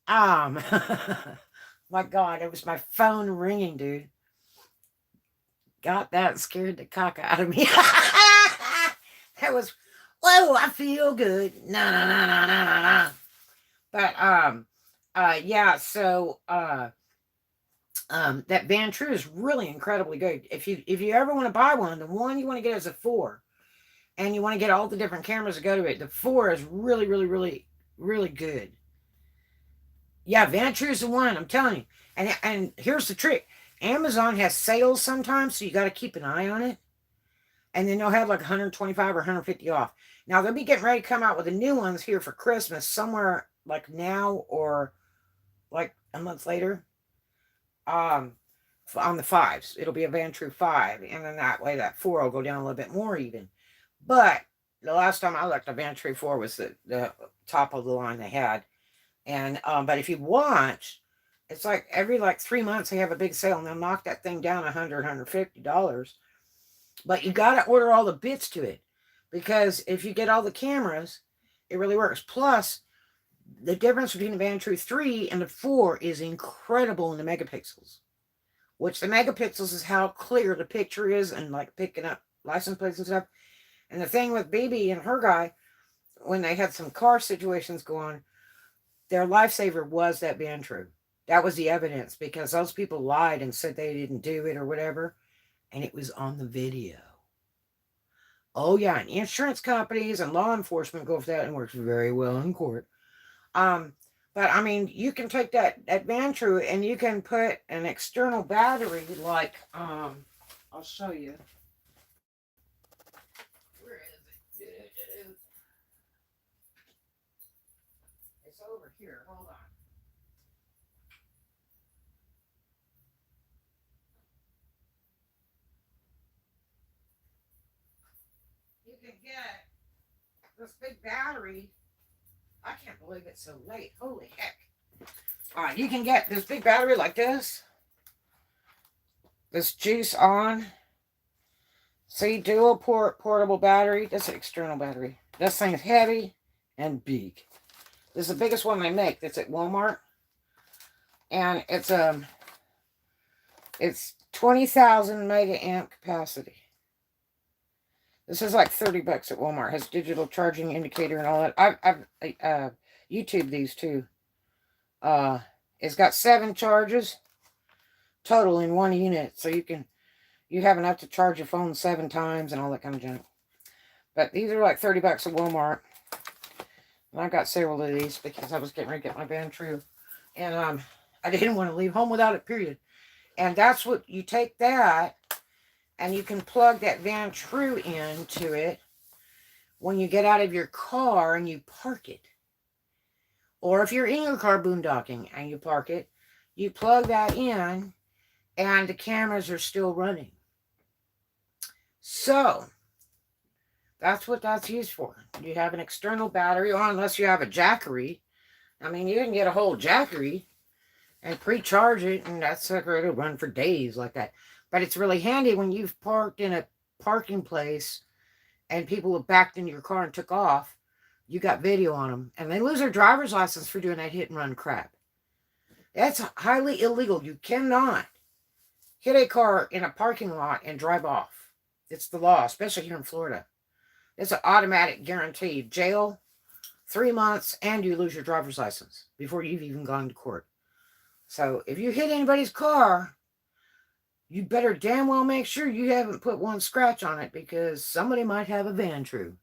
My God, it was my phone ringing, dude. Got that, scared the cock out of me. That was, whoa, I feel good. No. But yeah, so that Van True is really incredibly good. If you ever want to buy one, the one you want to get is a 4. And you want to get all the different cameras that go to it. The 4 is really, really, really, really good. Yeah, Van True is the one, I'm telling you. And here's the trick. Amazon has sales sometimes, so you got to keep an eye on it. And then they'll have like 125 or 150 off. Now, they'll be getting ready to come out with the new ones here for Christmas, somewhere like now or like a month later. On the 5s. It'll be a Van True 5. And then that way, that 4 will go down a little bit more even. But the last time I looked, the Van True 4 was the top of the line they had. And but if you watch, it's like every 3 months they have a big sale, and they'll knock that thing down $100, $150. But you got to order all the bits to it, because if you get all the cameras, it really works. Plus, the difference between the Van True 3 and the 4 is incredible in the megapixels, which the megapixels is how clear the picture is, and like picking up license plates and stuff. And the thing with BB and her guy, when they had some car situations go on, their lifesaver was that Van True. That was the evidence, because those people lied and said they didn't do it or whatever, and it was on the video. Oh yeah, and insurance companies and law enforcement go for that, and works very well in court. But I mean, you can take that Van True and you can put an external battery, like I'll show you. Where is it? It's over here. Hold on. You can get this big battery. I can't believe it's so late. Holy heck. All right, you can get this big battery like this. This juice on. See, dual port portable battery. This is an external battery. This thing is heavy and big. This is the biggest one they make. That's at Walmart. And it's 20,000 mega amp capacity. This is like $30 at Walmart. It has digital charging indicator and all that. I've YouTubed these too. It's got 7 charges total in one unit, so you have enough to charge your phone 7 times and all that kind of junk. But these are like $30 at Walmart. And I got several of these because I was getting ready to get my Van True. And I didn't want to leave home without it, period. And that's what you take that, and you can plug that Van True into it when you get out of your car and you park it. Or if you're in your car boondocking and you park it, you plug that in and the cameras are still running. So, that's what that's used for. You have an external battery, or unless you have a jackery. I mean, you can get a whole jackery and pre-charge it, and that's like it'll run for days like that. But it's really handy when you've parked in a parking place and people have backed into your car and took off. You got video on them, and they lose their driver's license for doing that hit and run crap. That's highly illegal. You cannot hit a car in a parking lot and drive off. It's the law, especially here in Florida. It's an automatic guarantee. Jail, 3 months, and you lose your driver's license before you've even gone to court. So if you hit anybody's car, you better damn well make sure you haven't put one scratch on it, because somebody might have a Van True.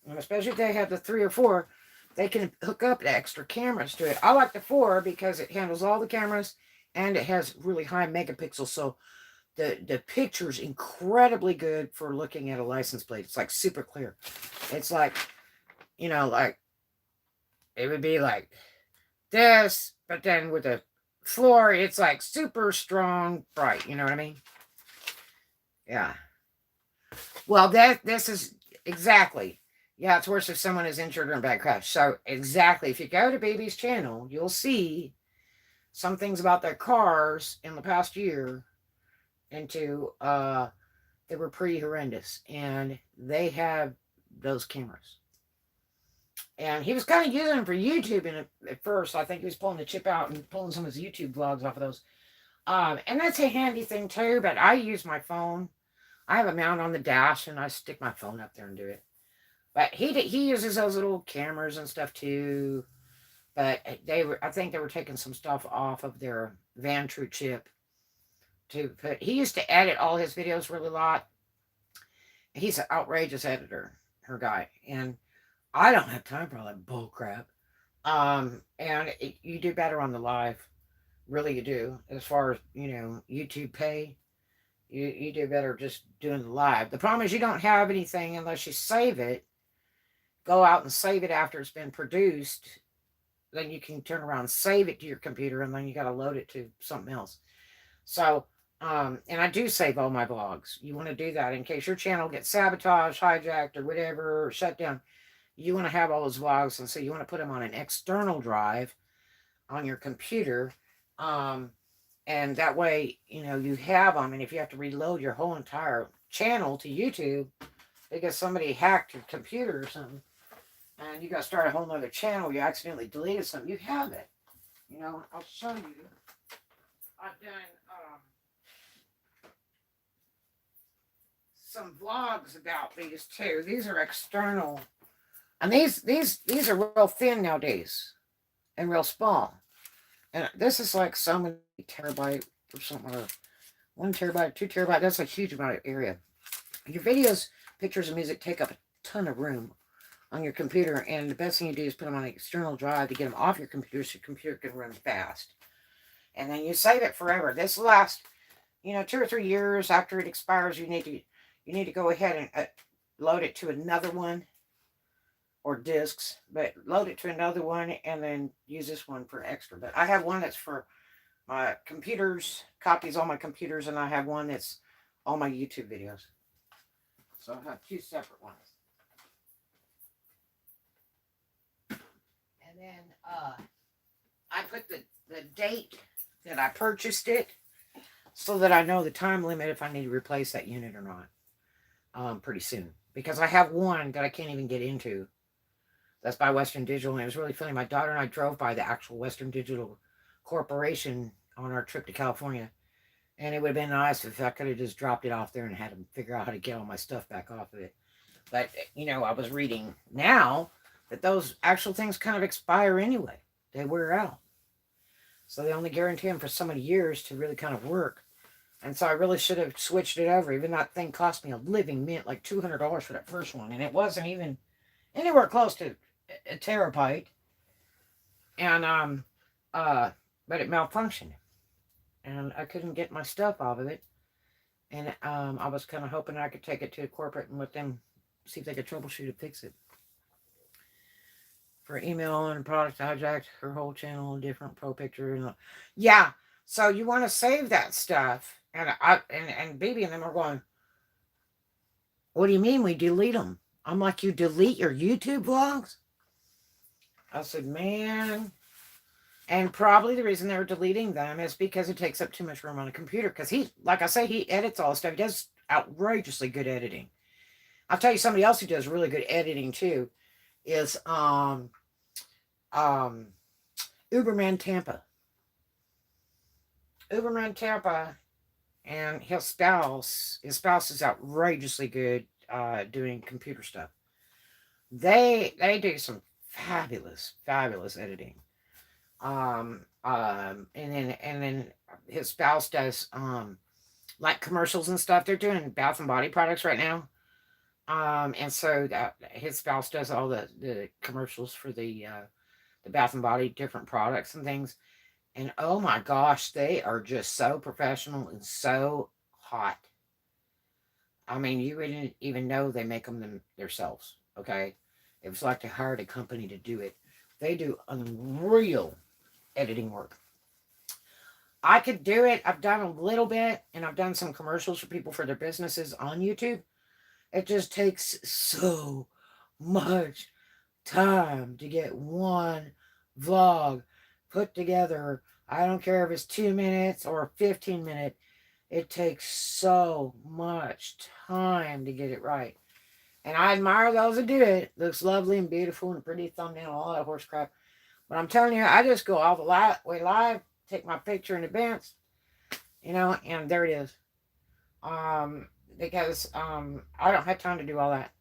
And especially if they have the 3 or 4, they can hook up extra cameras to it. I like the 4 because it handles all the cameras and it has really high megapixels. So the picture's incredibly good for looking at a license plate. It's like super clear. It's like, like it would be like this, but then with the floor, it's like super strong, bright. You know what I mean? Yeah. Well, this is exactly. Yeah, it's worse if someone is injured or in a bad crash. So exactly, if you go to Baby's channel, you'll see some things about their cars in the past year into they were pretty horrendous, and they have those cameras. And he was kind of using them for YouTube at first. I think he was pulling the chip out and pulling some of his YouTube vlogs off of those. And that's a handy thing too, but I use my phone. I have a mount on the dash, and I stick my phone up there and do it. But he uses those little cameras and stuff too. But I think they were taking some stuff off of their Van True chip to put. He used to edit all his videos really a lot. He's an outrageous editor, her guy, and I don't have time for all that bull crap. You do better on the live, really you do. As far as YouTube pay, you do better just doing the live. The problem is you don't have anything unless you save it. Go out and save it after it's been produced. Then you can turn around and save it to your computer, and then you got to load it to something else. So, and I do save all my vlogs. You want to do that in case your channel gets sabotaged, hijacked, or whatever, or shut down. You want to have all those vlogs, and so you want to put them on an external drive on your computer. And that way, you have them, and if you have to reload your whole entire channel to YouTube because somebody hacked your computer or something, and you got to start a whole nother channel, you accidentally deleted something, you have it. I'll show you. I've done some vlogs about these too. These are external, and these are real thin nowadays and real small. And this is like so many terabyte or something, or 1 terabyte, 2 terabyte. That's a huge amount of area. Your videos, pictures, and music take up a ton of room on your computer, and the best thing you do is put them on an external drive to get them off your computer so your computer can run fast. And then you save it forever. This will last, 2 or 3 years. After it expires, you need to go ahead and load it to another one, or discs, but load it to another one and then use this one for extra. But I have one that's for my computers, copies all my computers, and I have one that's all my YouTube videos. So I have 2 separate ones. And then I put the date that I purchased it so that I know the time limit if I need to replace that unit or not pretty soon. Because I have one that I can't even get into. That's by Western Digital, and it was really funny. My daughter and I drove by the actual Western Digital Corporation on our trip to California, and it would have been nice if I could have just dropped it off there and had to figure out how to get all my stuff back off of it. But, I was reading now that those actual things kind of expire anyway. They wear out. So they only guarantee them for so many years to really kind of work. And so I really should have switched it over. Even that thing cost me a living mint, like $200 for that first one, and it wasn't even anywhere close to a terabyte, and but it malfunctioned, and I couldn't get my stuff out of it, and I was kind of hoping I could take it to corporate and let them see if they could troubleshoot and fix it. For email and product hijacked her whole channel, different pro picture, and yeah, so you want to save that stuff, and Baby and them are going, what do you mean we delete them? I'm like, you delete your YouTube vlogs? I said, man. And probably the reason they're deleting them is because it takes up too much room on a computer. Because like I say, he edits all the stuff. He does outrageously good editing. I'll tell you somebody else who does really good editing too is Uberman Tampa. Uberman Tampa and his spouse is outrageously good doing computer stuff. They do some fabulous editing. And then his spouse does like commercials and stuff. They're doing bath and body products right now. And so his spouse does all the commercials for the Bath and Body different products and things. And oh my gosh, they are just so professional and so hot. I mean, you wouldn't even know they make them themselves. Okay, it was like they hired a company to do it. They do unreal editing work. I could do it. I've done a little bit, and I've done some commercials for people for their businesses on YouTube. It just takes so much time to get one vlog put together. I don't care if it's 2 minutes or 15 minutes. It takes so much time to get it right. And I admire those that do it. Looks lovely and beautiful and a pretty thumbnail, all that horse crap. But I'm telling you, I just go all the way live, take my picture in advance, and there it is. Because I don't have time to do all that.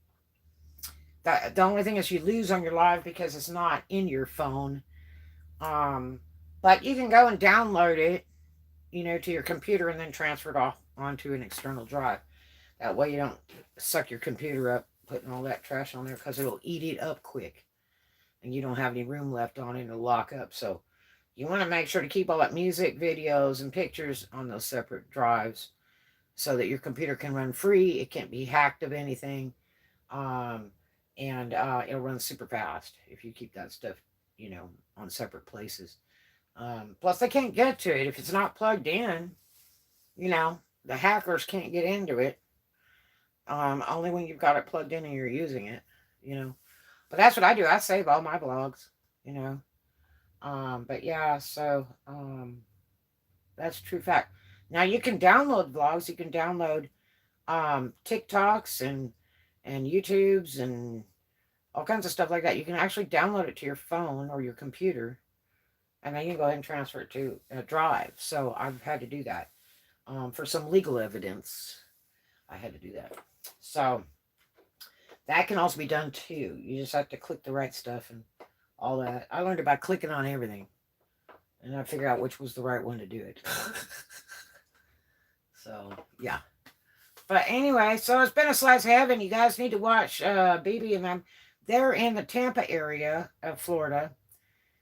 The only thing is you lose on your live because it's not in your phone. But you can go and download it, to your computer and then transfer it off onto an external drive. That way you don't suck your computer up putting all that trash on there because it'll eat it up quick. And you don't have any room left on it to lock up. So you want to make sure to keep all that music, videos, and pictures on those separate drives so that your computer can run free. It can't be hacked of anything. And it'll run super fast if you keep that stuff, on separate places. Plus, they can't get to it if it's not plugged in. The hackers can't get into it. Only when you've got it plugged in and you're using it. But that's what I do. I save all my vlogs. But yeah, so that's a true fact. Now you can download vlogs. You can download TikToks and YouTubes and all kinds of stuff like that. You can actually download it to your phone or your computer, and then you can go ahead and transfer it to a drive. So I've had to do that for some legal evidence. I had to do that. So that can also be done too. You just have to click the right stuff and all that. I learned about clicking on everything, and I figured out which was the right one to do it. So yeah. But anyway, so it's been a slice of heaven. You guys need to watch BB and them. They're in the Tampa area of Florida,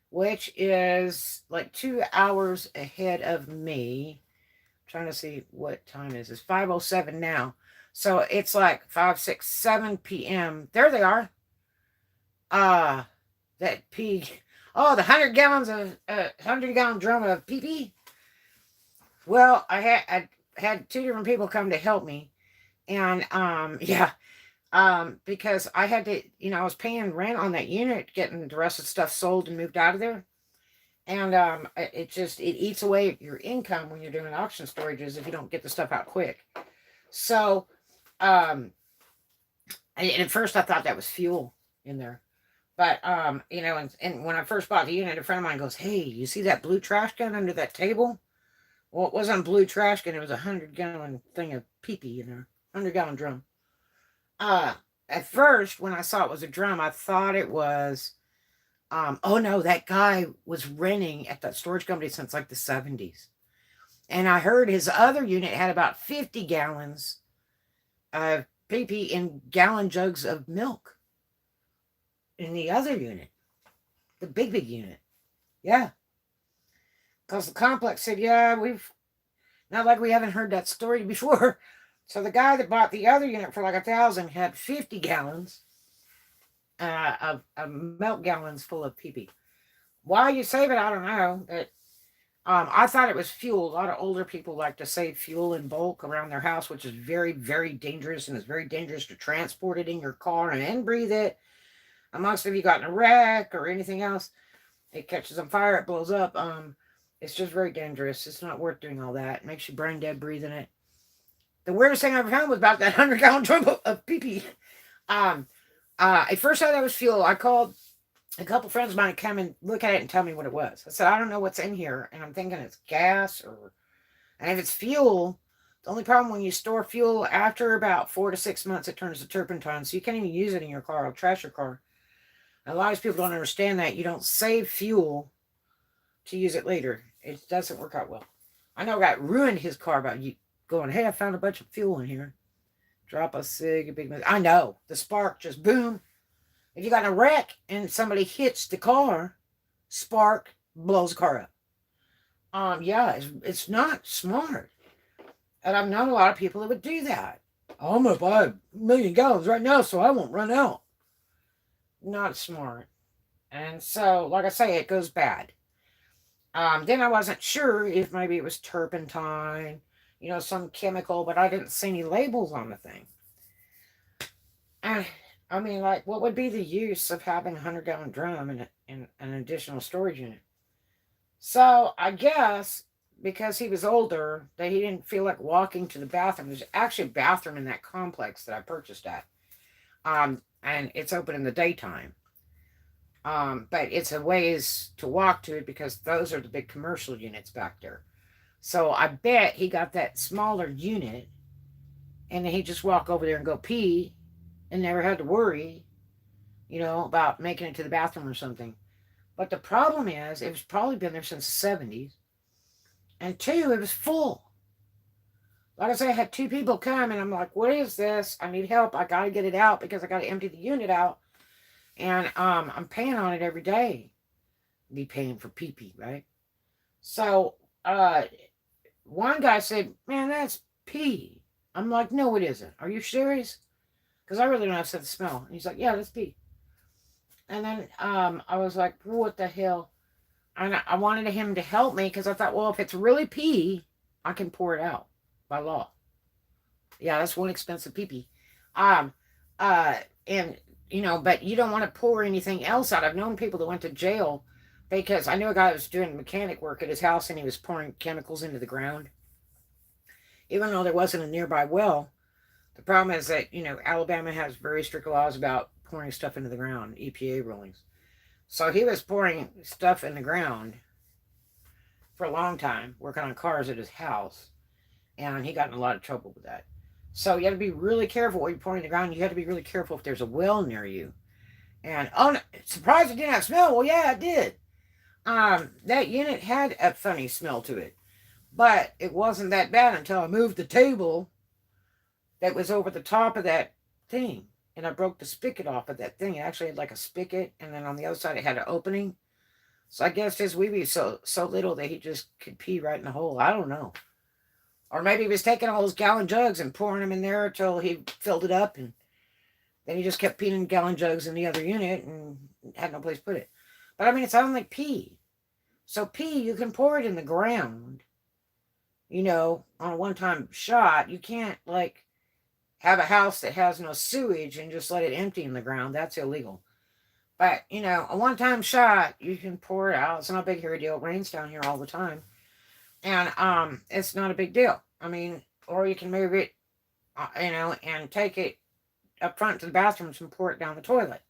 which is like 2 hours ahead of me. I'm trying to see what time is. It's 5:07 now. So it's like 5, 6, 7 p.m. There they are. That pig. Oh, the 100-gallon drum of pee-pee. Well, I had 2 different people come to help me. And yeah, because I had to, I was paying rent on that unit, getting the rest of the stuff sold and moved out of there. And it eats away your income when you're doing auction storages if you don't get the stuff out quick. So, and at first I thought that was fuel in there. But, and when I first bought the unit, a friend of mine goes, "Hey, you see that blue trash can under that table?" Well, it wasn't a blue trash can. It was a 100-gallon thing of pee-pee in there. 100-gallon drum. At first, when I saw it was a drum, I thought it was, oh no, that guy was renting at that storage company since like the 70s. And I heard his other unit had about 50 gallons of pee-pee in gallon jugs of milk. In the other unit. The big unit. Yeah. Because the complex said, yeah, not like we haven't heard that story before. So the guy that bought the other unit for like 1,000 had 50 gallons of milk gallons full of pee-pee. Why you save it, I don't know. But I thought it was fuel. A lot of older people like to save fuel in bulk around their house, which is very, very dangerous, and it's very dangerous to transport it in your car and breathe it. Amongst if you got in a wreck or anything else, it catches on fire, it blows up. It's just very dangerous. It's not worth doing all that. It makes you brain dead breathing it. The weirdest thing I ever found was about that 100-gallon drum of pee-pee. At first I thought it was fuel. I called a couple friends of mine to come and look at it and tell me what it was. I said, I don't know what's in here. And I'm thinking it's gas and if it's fuel, the only problem when you store fuel after about 4 to 6 months, it turns to turpentine. So you can't even use it in your car. It'll trash your car. And a lot of people don't understand that. You don't save fuel to use it later. It doesn't work out well. I know a guy ruined his car by going, hey, I found a bunch of fuel in here. Drop a cig, a big. I know the spark just boom. If you got in a wreck and somebody hits the car, spark blows the car up. Yeah, it's not smart. And I've known a lot of people that would do that. I'm gonna buy 1,000,000 gallons right now so I won't run out. Not smart. And so, like I say, it goes bad. Then I wasn't sure if maybe it was turpentine, some chemical, but I didn't see any labels on the thing. And I mean, like, what would be the use of having a 100-gallon drum and an additional storage unit? So I guess because he was older, that he didn't feel like walking to the bathroom. There's actually a bathroom in that complex that I purchased at. And it's open in the daytime. But it's a ways to walk to it because those are the big commercial units back there. So I bet he got that smaller unit and then he'd just walk over there and go pee and never had to worry, about making it to the bathroom or something. But the problem is, it was probably been there since the 70s. And two, it was full. Like I said, I had two people come and I'm like, what is this? I need help. I got to get it out because I got to empty the unit out. And I'm paying on it every day. Be paying for pee-pee, right? So one guy said, man, that's pee. I'm like, no, it isn't. Are you serious? Because I really don't have sense of smell. And he's like, yeah, that's pee. And then I was like, what the hell? And I wanted him to help me because I thought, well, if it's really pee, I can pour it out by law. Yeah, that's one expensive pee-pee. And but you don't want to pour anything else out. I've known people that went to jail because I knew a guy that was doing mechanic work at his house and he was pouring chemicals into the ground. Even though there wasn't a nearby well, the problem is that, Alabama has very strict laws about pouring stuff into the ground, EPA rulings. So he was pouring stuff in the ground for a long time, working on cars at his house, and he got in a lot of trouble with that. So you have to be really careful what you're pouring in the ground. You have to be really careful if there's a well near you. And, oh, no, surprised it didn't have smell. Well, yeah, it did. That unit had a funny smell to it. But it wasn't that bad until I moved the table that was over the top of that thing. And I broke the spigot off of that thing. It actually had like a spigot. And then on the other side, it had an opening. So I guess his wee-wee so little that he just could pee right in the hole. I don't know. Or maybe he was taking all those gallon jugs and pouring them in there until he filled it up. And then he just kept peeing in gallon jugs in the other unit and had no place to put it. But I mean, it sounded like pee. So pee, you can pour it in the ground, on a one-time shot. You can't, have a house that has no sewage and just let it empty in the ground. That's illegal. But, a one-time shot, you can pour it out. It's not a big hairy deal. It rains down here all the time. And it's not a big deal. I mean, or you can move it, and take it up front to the bathrooms and pour it down the toilet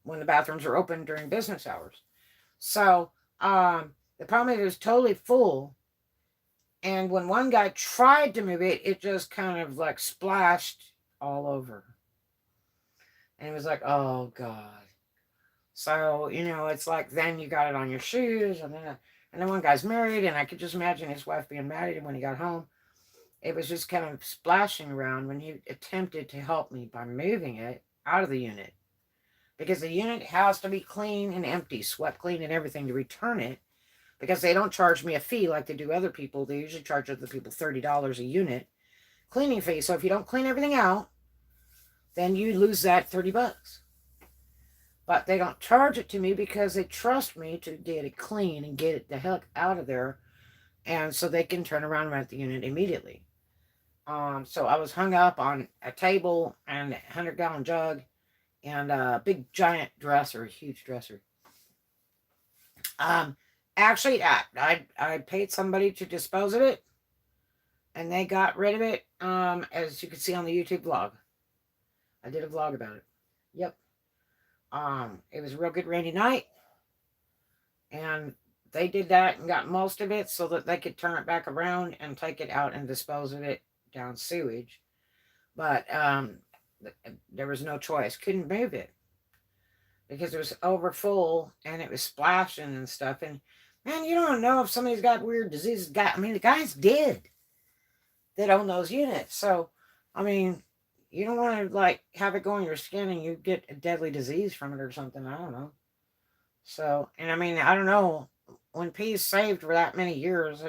when the bathrooms are open during business hours. So the problem is it was totally full. And when one guy tried to move it, it just kind of splashed all over. And it was like, oh, God. So, it's like then you got it on your shoes. And then one guy's married. And I could just imagine his wife being mad at him when he got home. It was just kind of splashing around when he attempted to help me by moving it out of the unit. Because the unit has to be clean and empty, swept clean and everything to return it. Because they don't charge me a fee like they do other people. They usually charge other people $30 a unit cleaning fee. So if you don't clean everything out, then you lose that $30. But they don't charge it to me because they trust me to get it clean and get it the heck out of there. And so they can turn around and rent the unit immediately. So I was hung up on a table and a 100-gallon jug and a big giant dresser, a huge dresser. Actually, I paid somebody to dispose of it, and they got rid of it, as you can see on the YouTube vlog. I did a vlog about it. Yep. It was a real good rainy night, and they did that and got most of it so that they could turn it back around and take it out and dispose of it down sewage. But there was no choice. Couldn't move it because it was over full and it was splashing and stuff. And man, you don't know if somebody's got weird diseases. The guy's dead that own those units. So, I mean, You don't want to like have it go in your skin and you get a deadly disease from it or something. I don't know. So, and I mean, I don't know, when pea's saved for that many years,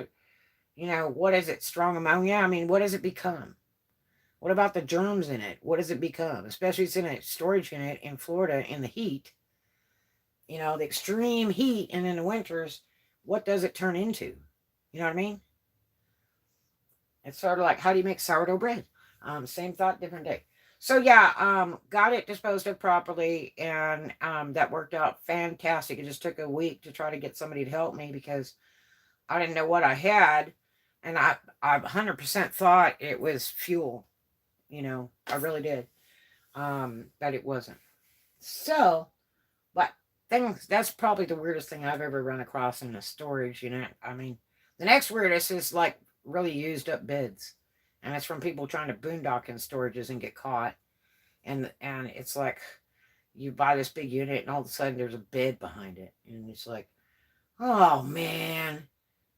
what is it? Strong ammonia? I mean, what does it become? What about the germs in it? What does it become? Especially it's in a storage unit in Florida in the heat, the extreme heat, and in the winters, what does it turn into? You know what I mean? It's sort of like, how do you make sourdough bread? Same thought, different day. So yeah, got it disposed of properly, and that worked out fantastic. It just took a week to try to get somebody to help me because I didn't know what I had, and I 100% thought it was fuel. I really did. But it wasn't. So, but that's probably the weirdest thing I've ever run across in a storage unit. I mean, the next weirdest is like really used up beds. And it's from people trying to boondock in storages and get caught. And it's like you buy this big unit and all of a sudden there's a bed behind it. And it's like, oh man.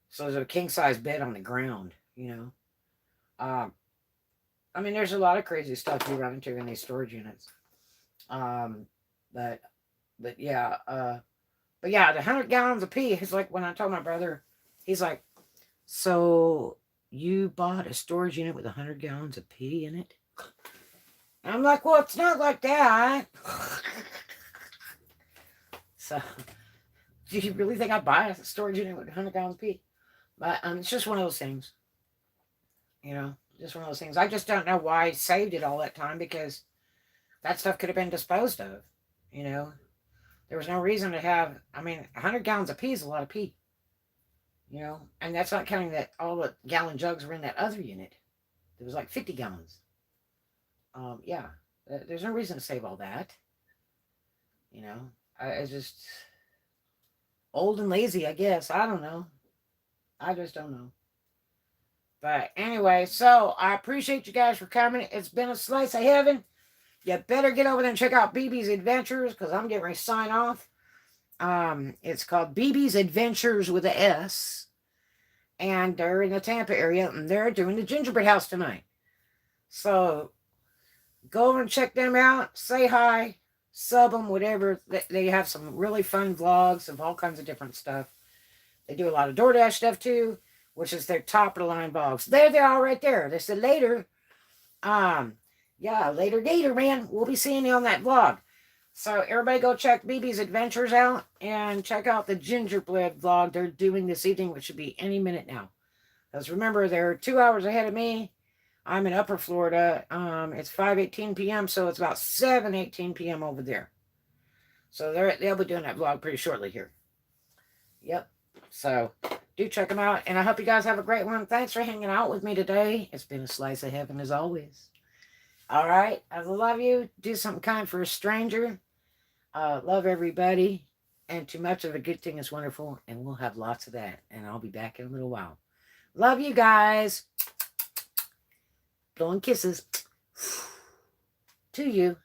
So there's a king size bed on the ground, I mean, there's a lot of crazy stuff you run into in these storage units. Um, but yeah, the 100 gallons of pee is like when I told my brother, he's like, so you bought a storage unit with 100 gallons of pee in it? And I'm like, well, it's not like that. So, do you really think I'd buy a storage unit with 100 gallons of pee? But it's just one of those things, just one of those things. I just don't know why I saved it all that time, because that stuff could have been disposed of, There was no reason to have, 100 gallons of pee is a lot of pee, And that's not counting that all the gallon jugs were in that other unit. There was like 50 gallons. Yeah, there's no reason to save all that. I just old and lazy, I guess. I don't know. I just don't know. But anyway, so I appreciate you guys for coming. It's been a slice of heaven. You better get over there and check out BB's Adventures, because I'm getting ready to sign off. It's called BB's Adventures with a S. And they're in the Tampa area, and they're doing the gingerbread house tonight. So go over and check them out. Say hi. Sub them, whatever. They have some really fun vlogs of all kinds of different stuff. They do a lot of DoorDash stuff too, which is their top of the line vlogs. There they are right there. They said later. Yeah, later gator, man. We'll be seeing you on that vlog. So everybody go check BB's Adventures out and check out the gingerbread vlog they're doing this evening, which should be any minute now. Because remember, they're 2 hours ahead of me. I'm in Upper Florida. It's 5:18 p.m., so it's about 7:18 p.m. over there. So they'll be doing that vlog pretty shortly here. Yep. So do check them out, and I hope you guys have a great one. Thanks for hanging out with me today. It's been a slice of heaven as always. All right, I love you. Do something kind for a stranger. Love everybody, and too much of a good thing is wonderful, and we'll have lots of that, and I'll be back in a little while. Love you guys. Blowing kisses to you.